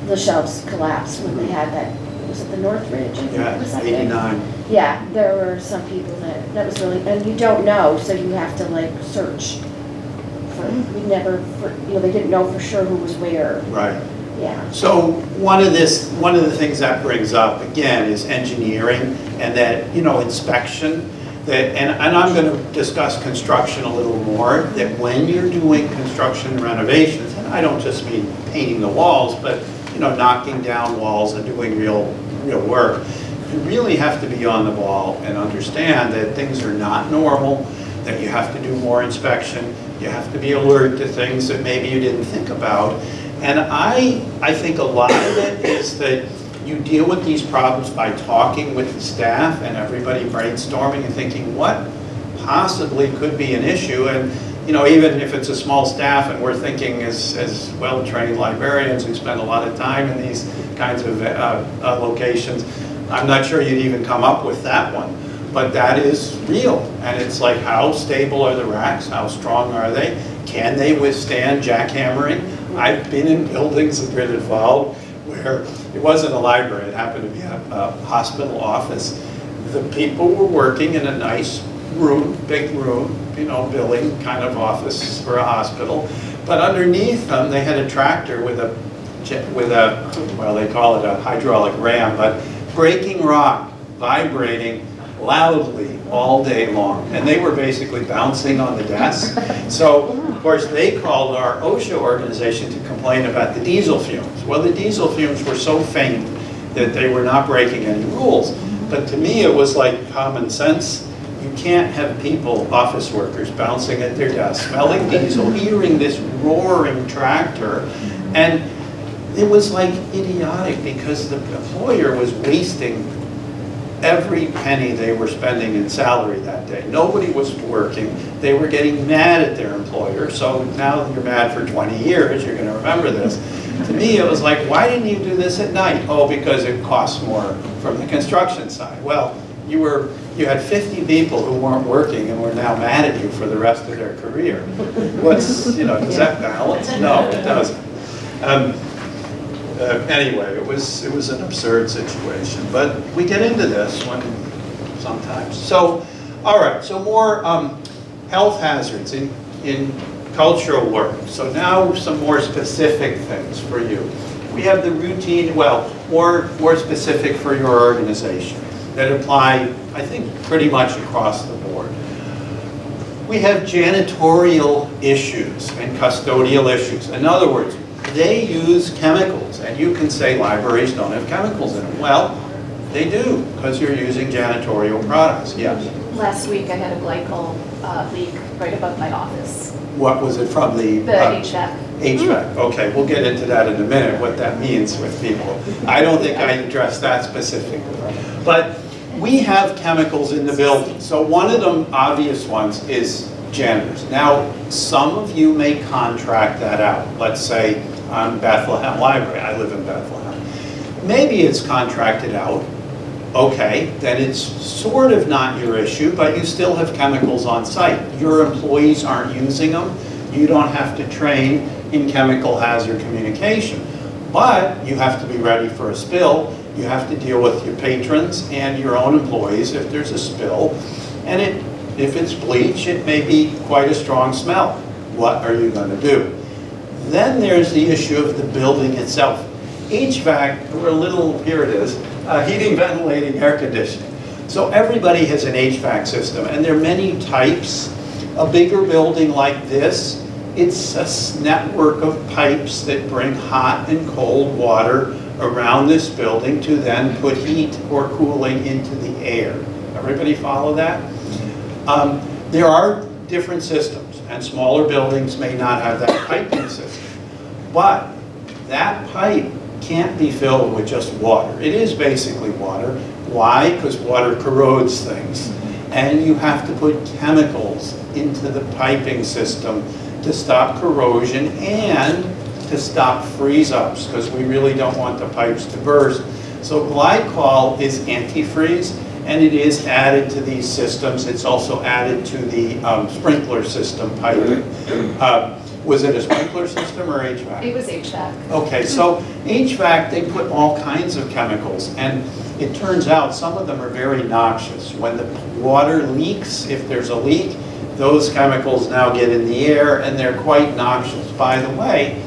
the shelves collapsed when they had that, was it the Northridge? I think it was Yeah, up there. 89. Yeah, there were some people that was really, and you don't know, so you have to search for, they didn't know for sure who was where. Right. Yeah. So one of the things that brings up again is engineering and that inspection. And I'm going to discuss construction a little more. That when you're doing construction renovations, and I don't just mean painting the walls, but knocking down walls and doing real work, you really have to be on the ball and understand that things are not normal. That you have to do more inspection. You have to be alert to things that maybe you didn't think about. And I think a lot of it is that you deal with these problems by talking with the staff and everybody brainstorming and thinking what possibly could be an issue. And even if it's a small staff and we're thinking as well-trained librarians who spend a lot of time in these kinds of locations, I'm not sure you'd even come up with that one. But that is real. And it's like, how stable are the racks? How strong are they? Can they withstand jackhammering? I've been in buildings that have been involved where it wasn't a library, it happened to be a hospital office. The people were working in a nice room, big room, you know, building kind of office for a hospital. But underneath them, they had a tractor with a, well, they call it a hydraulic ram, but breaking rock, vibrating loudly all day long. And they were basically bouncing on the desk. So, of course, they called our OSHA organization to complain about the diesel fumes. Well, the diesel fumes were so faint that they were not breaking any rules. But to me, it was like common sense. You can't have people, office workers, bouncing at their desk, smelling diesel, hearing this roaring tractor. And it was like idiotic because the employer was wasting every penny they were spending in salary that day. Nobody was working. They were getting mad at their employer. So now you're mad for 20 years. You're going to remember this. To me, it was like, why didn't you do this at night? Oh, because it costs more from the construction side. Well, you had 50 people who weren't working and were now mad at you for the rest of their career. Does that balance? No, it doesn't. Anyway, it was an absurd situation, but we get into this sometimes. So, all right, so more health hazards in cultural work. So now some more specific things for you. We have the routine, well, more specific for your organization that apply, I think, pretty much across the board. We have janitorial issues and custodial issues. In other words, they use chemicals, and you can say libraries don't have chemicals in them. Well, they do, because you're using janitorial products. Yes. Last week I had a glycol leak right above my office. What was it from the HVAC. HVAC. Okay, we'll get into that in a minute, what that means with people. I don't think I addressed that specifically. But we have chemicals in the building. So one of the obvious ones is janitors. Now, some of you may contract that out. Let's say I'm Bethlehem Library. I live in Bethlehem. Maybe it's contracted out. Okay, then it's sort of not your issue, but you still have chemicals on site. Your employees aren't using them. You don't have to train in chemical hazard communication. But you have to be ready for a spill. You have to deal with your patrons and your own employees if there's a spill. And if it's bleach, it may be quite a strong smell. What are you going to do? Then there's the issue of the building itself. HVAC, we're a little, here it is, heating, ventilating, air conditioning. So everybody has an HVAC system, and there are many types. A bigger building like this, it's a network of pipes that bring hot and cold water around this building to then put heat or cooling into the air. Everybody follow that? There are different systems, and smaller buildings may not have that piping system. But that pipe can't be filled with just water. It is basically water. Why? Because water corrodes things. And you have to put chemicals into the piping system to stop corrosion and to stop freeze-ups, because we really don't want the pipes to burst. So glycol is antifreeze, and it is added to these systems. It's also added to the sprinkler system piping. Was it a sprinkler system or HVAC? It was HVAC. Okay, so HVAC, they put all kinds of chemicals, and it turns out some of them are very noxious. When the water leaks, if there's a leak, those chemicals now get in the air, and they're quite noxious. By the way,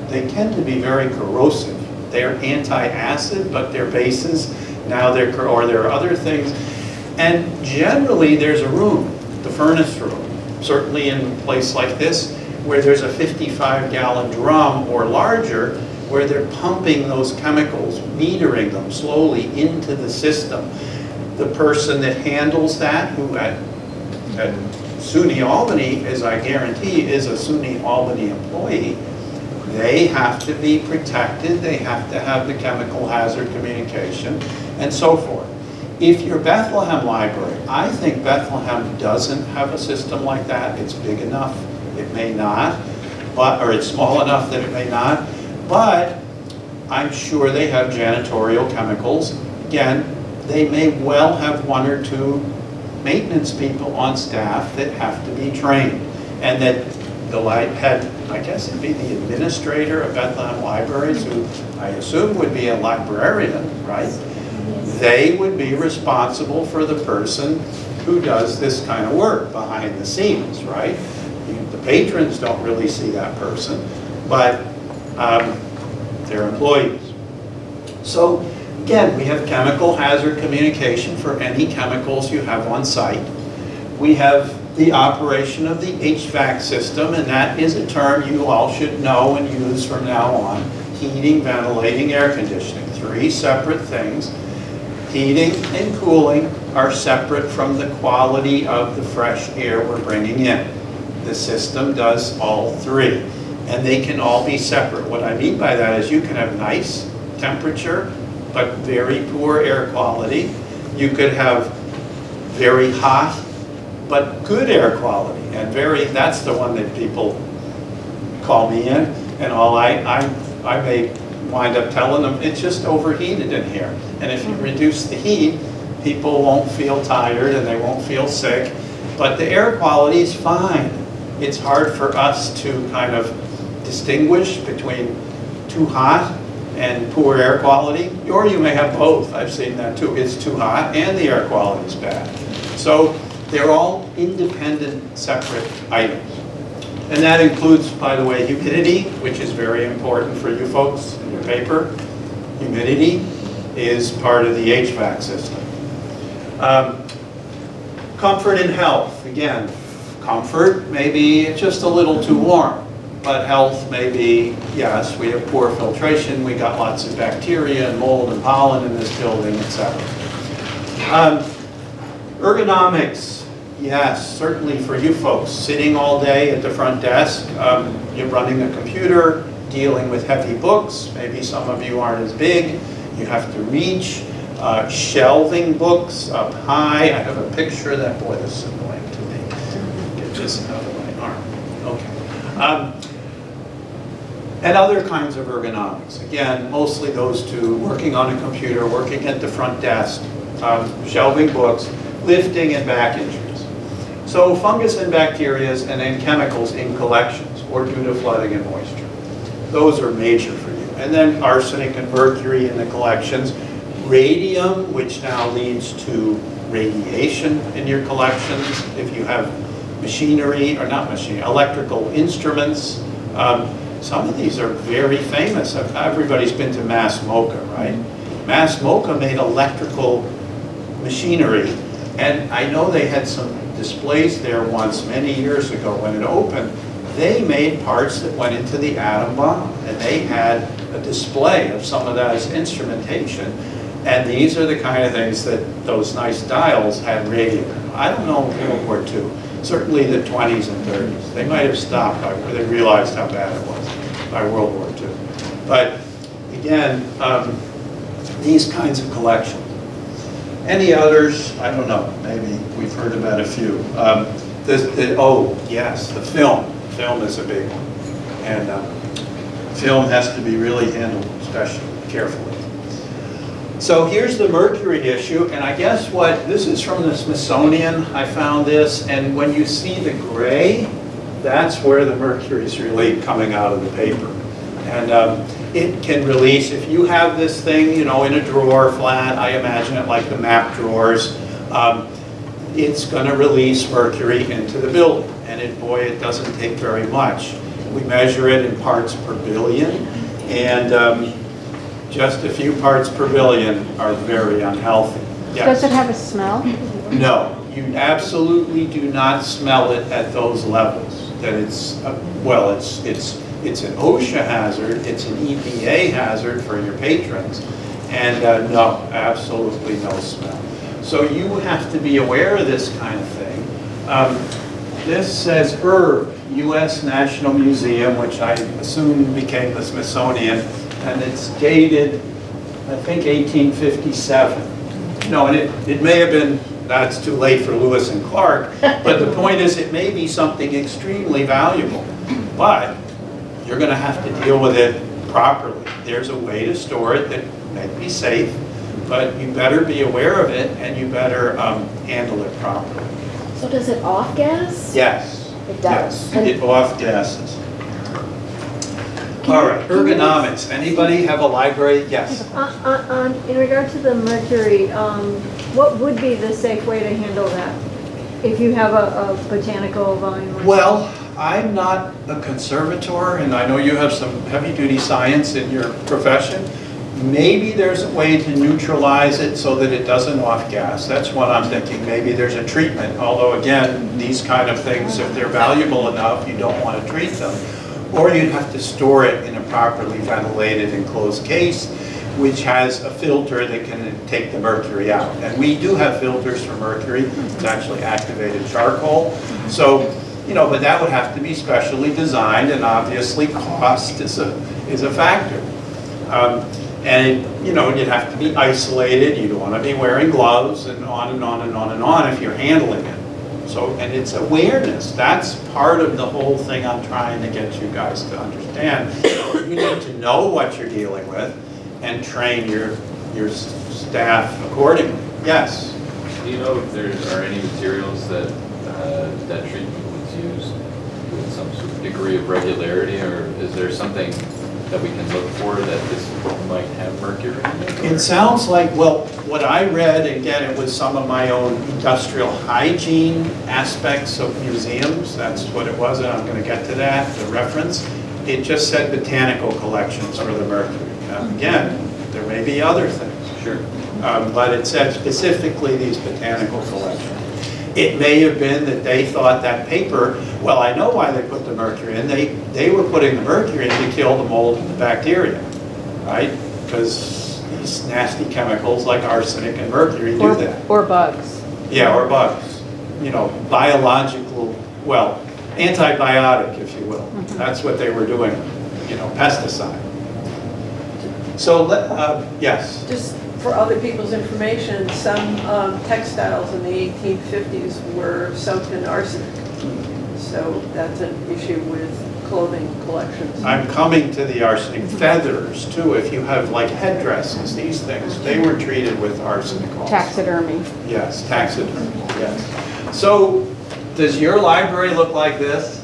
they tend to be very corrosive. They're anti-acid, but they're bases. Now there are other things. And generally, there's a room, the furnace room, certainly in a place like this, where there's a 55-gallon drum or larger, where they're pumping those chemicals, metering them slowly into the system. The person that handles that, who at SUNY Albany, as I guarantee, is a SUNY Albany employee, they have to be protected, they have to have the chemical hazard communication, and so forth. If you're Bethlehem Library, I think Bethlehem doesn't have a system like that. It's big enough, it may not, or it's small enough that it may not, but I'm sure they have janitorial chemicals. Again, they may well have one or two maintenance people on staff that have to be trained, and that the head, I guess it'd be the administrator of Bethlehem Libraries, who I assume would be a librarian, right? They would be responsible for the person who does this kind of work behind the scenes, right? The patrons don't really see that person, but they're employees. So again, we have chemical hazard communication for any chemicals you have on site. We have the operation of the HVAC system, and that is a term you all should know and use from now on. Heating, ventilating, air conditioning, 3 separate things. Heating and cooling are separate from the quality of the fresh air we're bringing in. The system does all 3, and they can all be separate. What I mean by that is you can have nice temperature, but very poor air quality. You could have very hot, but good air quality, and that's the one that people call me in, and I may wind up telling them it's just overheated in here. And if you reduce the heat, people won't feel tired and they won't feel sick, but the air quality is fine. It's hard for us to kind of distinguish between too hot and poor air quality, or you may have both. I've seen that too. It's too hot and the air quality is bad. So they're all independent, separate items. And that includes, by the way, humidity, which is very important for you folks in your paper. Humidity is part of the HVAC system. Comfort and health. Again, comfort, maybe just a little too warm. But health may be, yes, we have poor filtration, we got lots of bacteria and mold and pollen in this building, etc. Ergonomics, yes, certainly for you folks, sitting all day at the front desk, you're running a computer, dealing with heavy books, maybe some of you aren't as big, you have to reach, shelving books up high. I have a picture of that. Boy, this is annoying to me. Get this out of my arm. Okay. And other kinds of ergonomics. Again, mostly those two, working on a computer, working at the front desk, shelving books, lifting and back injuries. So fungus and bacteria and then chemicals in collections or due to flooding and moisture. Those are major for you. And then arsenic and mercury in the collections. Radium, which now leads to radiation in your collections. If you have machinery, or not machinery, electrical instruments. Some of these are very famous. Everybody's been to Mass MoCA, right? Mass MoCA made electrical machinery, and I know they had some displays there once, many years ago when it opened. They made parts that went into the atom bomb, and they had a display of some of that as instrumentation. And these are the kind of things that those nice dials had radium in. I don't know World War II. Certainly the 20s and 30s. They might have stopped by where they realized how bad it was by World War II. But again, these kinds of collections. Any others? I don't know. Maybe we've heard about a few. Oh, yes, the film. Film is a big one. And film has to be really handled especially carefully. So here's the mercury issue, and I guess this is from the Smithsonian, I found this, and when you see the gray, that's where the mercury is really coming out of the paper. And it can release, if you have this thing, in a drawer flat, I imagine it like the map drawers, it's going to release mercury into the building. And it doesn't take very much. We measure it in parts per billion, and just a few parts per billion are very unhealthy. Yes. Does it have a smell? No, you absolutely do not smell it at those levels. That it's it's an OSHA hazard, it's an EPA hazard for your patrons, and no, absolutely no smell. So you have to be aware of this kind of thing. This says Herb, U.S. National Museum, which I assume became the Smithsonian, and it's dated, I think, 1857. No, and it may have been, that's too late for Lewis and Clark, but the point is it may be something extremely valuable, but you're going to have to deal with it properly. There's a way to store it that may be safe, but you better be aware of it and you better handle it properly. So does it off gas? Yes. It does. Yes, it off gases. All right, ergonomics. Anybody have a library? Yes. In regard to the mercury, what would be the safe way to handle that? if you have a botanical volume? Well, I'm not a conservator, and I know you have some heavy-duty science in your profession. Maybe there's a way to neutralize it so that it doesn't off-gas. That's what I'm thinking. Maybe there's a treatment, although again, these kind of things, if they're valuable enough, you don't want to treat them. Or you'd have to store it in a properly ventilated enclosed case, which has a filter that can take the mercury out. And we do have filters for mercury. It's actually activated charcoal. So, but that would have to be specially designed, and obviously cost is a factor. And you'd have to be isolated. You'd want to be wearing gloves, and on and on and on and on if you're handling it. So, and it's awareness. That's part of the whole thing I'm trying to get you guys to understand. You need to know what you're dealing with and train your staff accordingly. Yes? Do you know if there are any materials that that treatment was used with some sort of degree of regularity, or is there something that we can look for that this might have mercury in it? It sounds like, well, what I read, again, it was some of my own industrial hygiene aspects of museums. That's what it was, and I'm going to get to that, the reference. It just said botanical collections for the mercury. Again, there may be other things. Sure. But it said specifically these botanical collections. It may have been that they thought that paper, well, I know why they put the mercury in. They were putting the mercury in to kill the mold and the bacteria, right? Because these nasty chemicals like arsenic and mercury do that. Or bugs. Yeah, or bugs. Biological, well, antibiotic, if you will. That's what they were doing, pesticide. So, yes? Just for other people's information, some textiles in the 1850s were soaked in arsenic. So that's an issue with clothing collections. I'm coming to the arsenic. Feathers, too, if you have like headdresses, these things, they were treated with arsenic also. Taxidermy. Yes, taxidermy, yes. So, does your library look like this?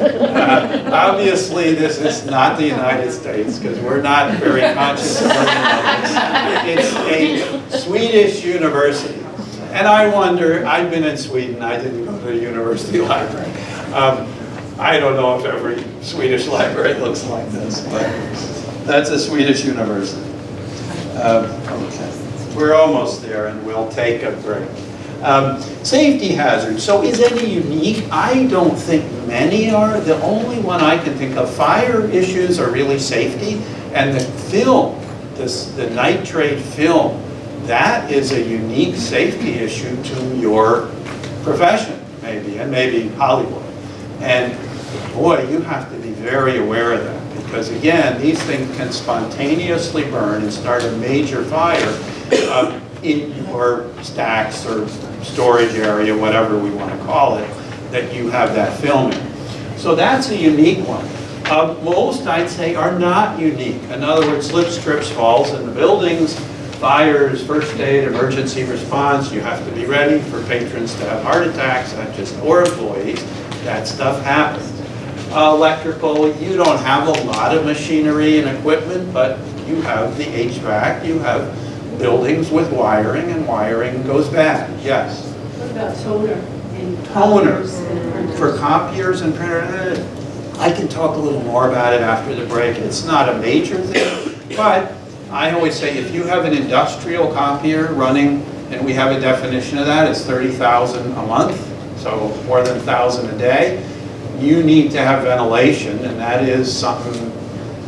Obviously, this is not the United States, because we're not very conscious of this. It's a Swedish university. And I wonder, I've been in Sweden, I didn't go to the university library. I don't know if every Swedish library looks like this, but that's a Swedish university. Okay. We're almost there, and we'll take a break. Safety hazards. So is any unique? I don't think many are. The only one I can think of, fire issues are really safety. And the film, the nitrate film, that is a unique safety issue to your profession, maybe, and maybe Hollywood. And boy, you have to be very aware of that. Because again, these things can spontaneously burn and start a major fire in your stacks or storage area, whatever we want to call it, that you have that film in. So that's a unique one. Most, I'd say, are not unique. In other words, slips, trips, falls in the buildings, fires, first aid, emergency response. You have to be ready for patrons to have heart attacks, not just or employees. That stuff happens. Electrical, you don't have a lot of machinery and equipment, but you have the HVAC, you have buildings with wiring, and wiring goes bad. Yes? What about toner? Toner for copiers and printers. I can talk a little more about it after the break. It's not a major thing, but I always say if you have an industrial copier running, and we have a definition of that, it's 30,000 a month, so more than 1,000 a day, you need to have ventilation, and that is something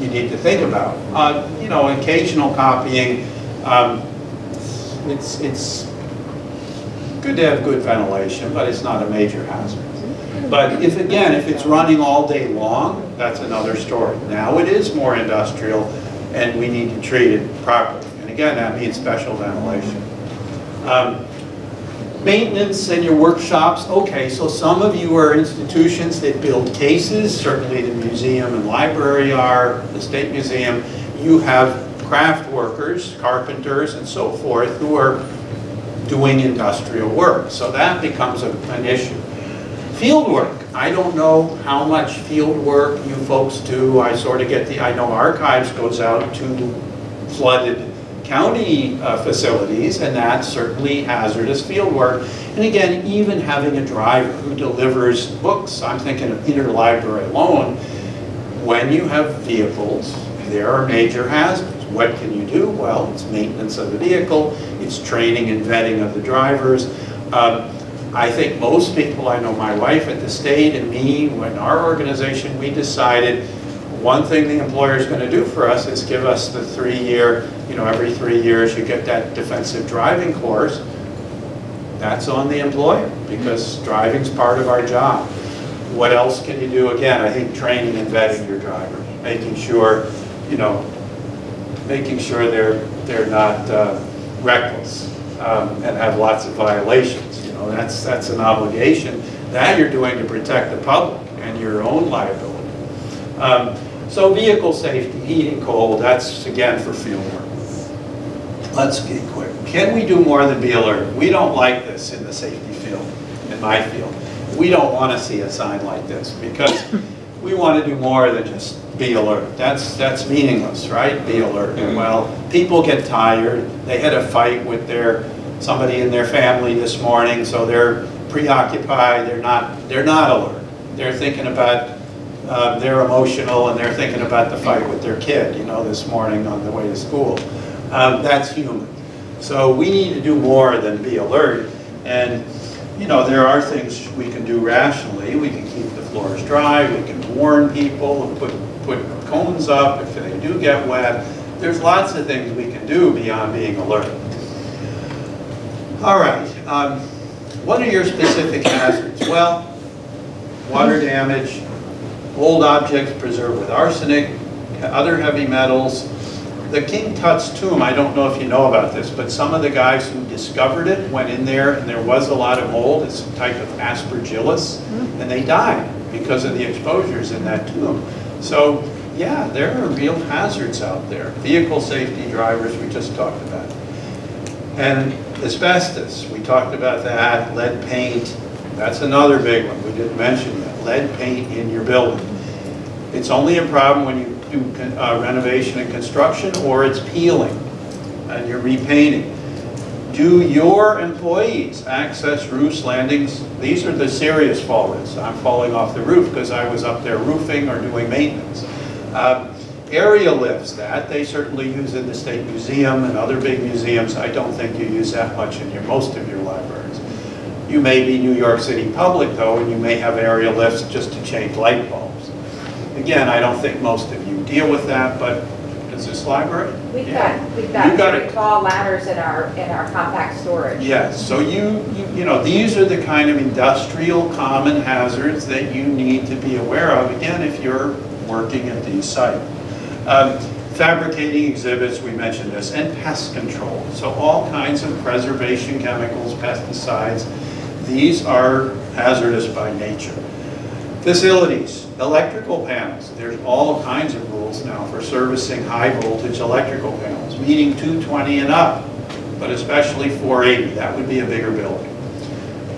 you need to think about. Occasional copying, it's good to have good ventilation, but it's not a major hazard. But if it's running all day long, that's another story. Now it is more industrial, and we need to treat it properly. And again, that means special ventilation. Maintenance in your workshops. Okay, so some of you are institutions that build cases. Certainly the museum and library are, the State Museum. You have craft workers, carpenters, and so forth, who are doing industrial work. So that becomes an issue. Field work. I don't know how much field work you folks do. I sort of get I know archives goes out to flooded county facilities, and that's certainly hazardous field work. And again, even having a driver who delivers books, I'm thinking of interlibrary alone, when you have vehicles, there are major hazards. What can you do? Well, it's maintenance of the vehicle, it's training and vetting of the drivers. I think most people, I know my wife at the state and me, when our organization, we decided one thing the employer is going to do for us is give us the 3-year, every 3 years you get that defensive driving course. That's on the employer because driving's part of our job. What else can you do? Again, I think training and vetting your driver, making sure, they're not reckless and have lots of violations. That's an obligation that you're doing to protect the public and your own liability. So vehicle safety, heating, cold, that's again for field work. Let's get quick. Can we do more than be alert? We don't like this in the safety field, in my field. We don't want to see a sign like this because we want to do more than just be alert. That's meaningless, right? Be alert. Well, people get tired. They had a fight with somebody in their family this morning, so they're preoccupied. They're not alert. They're thinking about they're emotional and they're thinking about the fight with their kid, this morning on the way to school. That's human. So we need to do more than be alert. And there are things we can do rationally. We can keep the floors dry. We can warn people and put cones up if they do get wet. There's lots of things we can do beyond being alert. All right. What are your specific hazards? Well, water damage, old objects preserved with arsenic, other heavy metals. The King Tut's tomb, I don't know if you know about this, but some of the guys who discovered it went in there and there was a lot of mold. It's a type of aspergillus, and they died because of the exposures in that tomb. So, yeah, there are real hazards out there. Vehicle safety, drivers, we just talked about. And asbestos, we talked about that. Lead paint, that's another big one. We didn't mention yet. Lead paint in your building. It's only a problem when you do renovation and construction, or it's peeling and you're repainting. Do your employees access roofs, landings? These are the serious fall risks. I'm falling off the roof because I was up there roofing or doing maintenance. Area lifts, that they certainly use in the State Museum and other big museums. I don't think you use that much in most of your libraries. You may be New York City Public though, and you may have area lifts just to change light bulbs. Again, I don't think most of you deal with that, but does this library? We've Yeah. got got very it. tall ladders in our compact storage. Yes, so these are the kind of industrial common hazards that you need to be aware of, again, if you're working at these sites. Fabricating exhibits, we mentioned this, and pest control. So all kinds of preservation chemicals, pesticides, these are hazardous by nature. Facilities, electrical panels. There's all kinds of rules now for servicing high voltage electrical panels, meaning 220 and up, but especially 480. That would be a bigger building.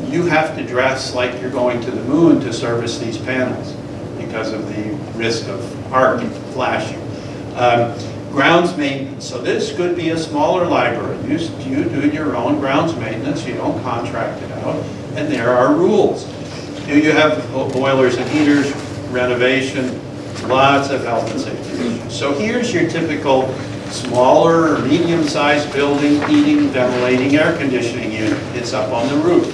You have to dress like you're going to the moon to service these panels because of the risk of arc flashing. Grounds maintenance. So this could be a smaller library. You do your own grounds maintenance. You don't contract it out. And there are rules. Do you have boilers and heaters, renovation, lots of health and safety issues. So here's your typical smaller or medium-sized building, heating, ventilating, air conditioning unit. It's up on the roof.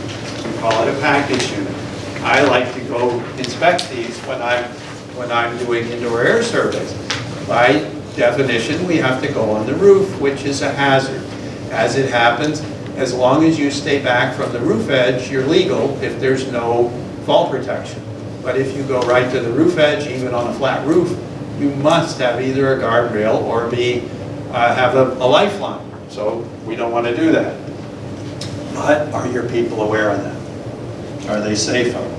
We call it a package unit. I like to go inspect these when I'm doing indoor air surveys. By definition, we have to go on the roof, which is a hazard. As it happens, as long as you stay back from the roof edge, you're legal if there's no fall protection. But if you go right to the roof edge, even on a flat roof, you must have either a guardrail or have a lifeline. So we don't want to do that. But are your people aware of that? Are they safe out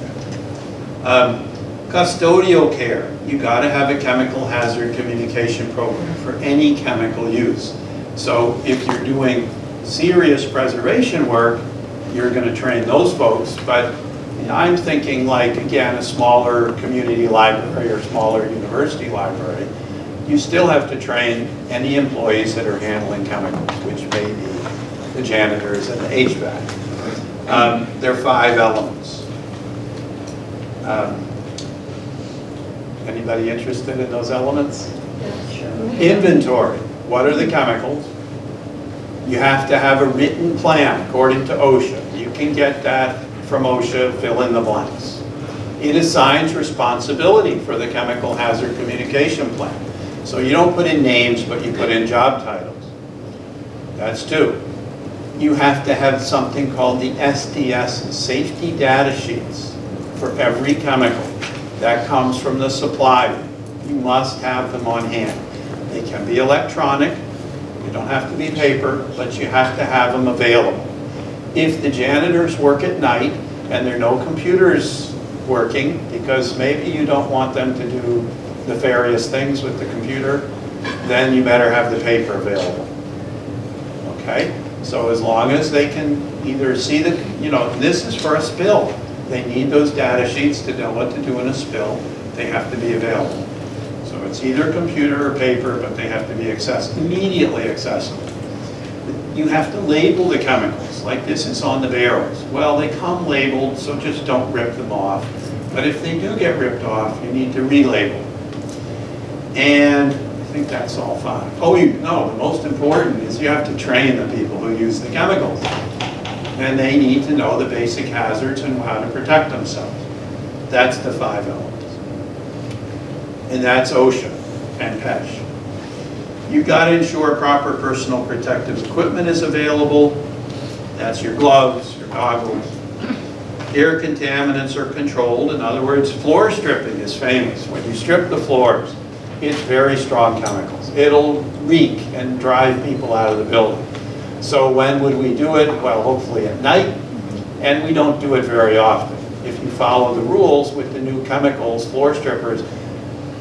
there? Custodial care. You got to have a chemical hazard communication program for any chemical use. So if you're doing serious preservation work, you're going to train those folks. But I'm thinking like, again, a smaller community library or smaller university library. you still have to train any employees that are handling chemicals, which may be the janitors and the HVAC. There are 5 elements. Anybody interested in those elements? Inventory. What are the chemicals? You have to have a written plan according to OSHA. You can get that from OSHA, fill in the blanks. It assigns responsibility for the chemical hazard communication plan. So you don't put in names, but you put in job titles. That's 2. You have to have something called the SDS, safety data sheets, for every chemical. That comes from the supplier. You must have them on hand. They can be electronic, you don't have to be paper, but you have to have them available. If the janitors work at night and there are no computers working, because maybe you don't want them to do nefarious things with the computer, then you better have the paper available. Okay? So as long as they can either see the, this is for a spill. They need those data sheets to know what to do in a spill. They have to be available. So it's either computer or paper, but they have to be immediately accessible. You have to label the chemicals, like this is on the barrels. Well, they come labeled, so just don't rip them off. But if they do get ripped off, you need to relabel. And I think that's all 5. Oh, the most important is you have to train the people who use the chemicals. And they need to know the basic hazards and how to protect themselves. That's the 5 elements. And that's OSHA and PESH. You've got to ensure proper personal protective equipment is available. That's your gloves, your goggles. Air contaminants are controlled. In other words, floor stripping is famous. When you strip the floors, it's very strong chemicals. It'll reek and drive people out of the building. So when would we do it? Well, hopefully at night, and we don't do it very often. If you follow the rules with the new chemicals, floor strippers,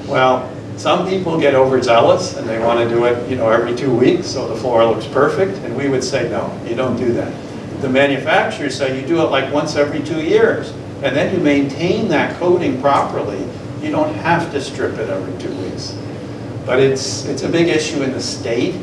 well, some people get overzealous and they want to do it, every 2 weeks so the floor looks perfect, and we would say, no, you don't do that. The manufacturers say you do it like once every 2 years, and then you maintain that coating properly. You don't have to strip it every 2 weeks. But it's a big issue in the state,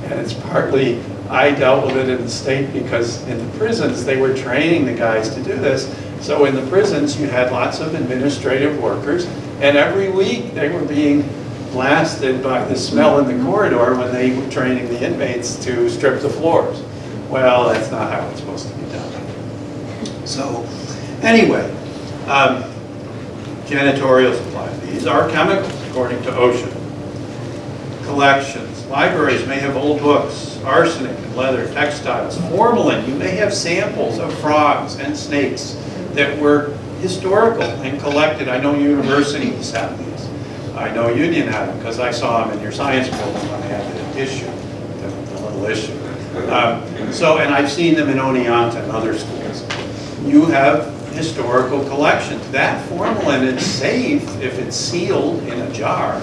and it's partly, I dealt with it in the state because in the prisons they were training the guys to do this. So in the prisons you had lots of administrative workers, and every week they were being blasted by the smell in the corridor when they were training the inmates to strip the floors. Well, that's not how it's supposed to be done. So anyway, janitorial supplies. These are chemicals according to OSHA. Collections. Libraries may have old books, arsenic and leather, textiles, formalin. You may have samples of frogs and snakes that were historical and collected. I know universities have these. I know Union had them because I saw them in your science building when they had the issue, the little issue. And I've seen them in Oneonta and other schools. You have historical collections. That formalin is safe if it's sealed in a jar.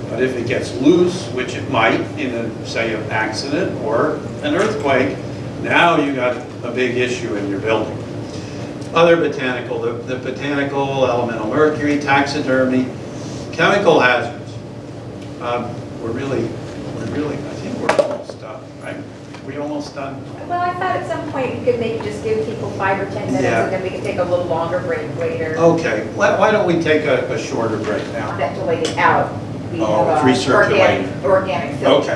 But if it gets loose, which it might in say an accident or an earthquake, now you got a big issue in your building. Other botanical, the botanical, elemental mercury, taxidermy, chemical hazards. We're really, I think we're almost done, right? We almost done? Well, I thought at some point you could maybe just give people 5 or 10 minutes Yeah. and then we could take a little longer break later. Okay, why don't we take a shorter break now? Not to wait it out. We Oh, have recirculating. organic filter. Okay.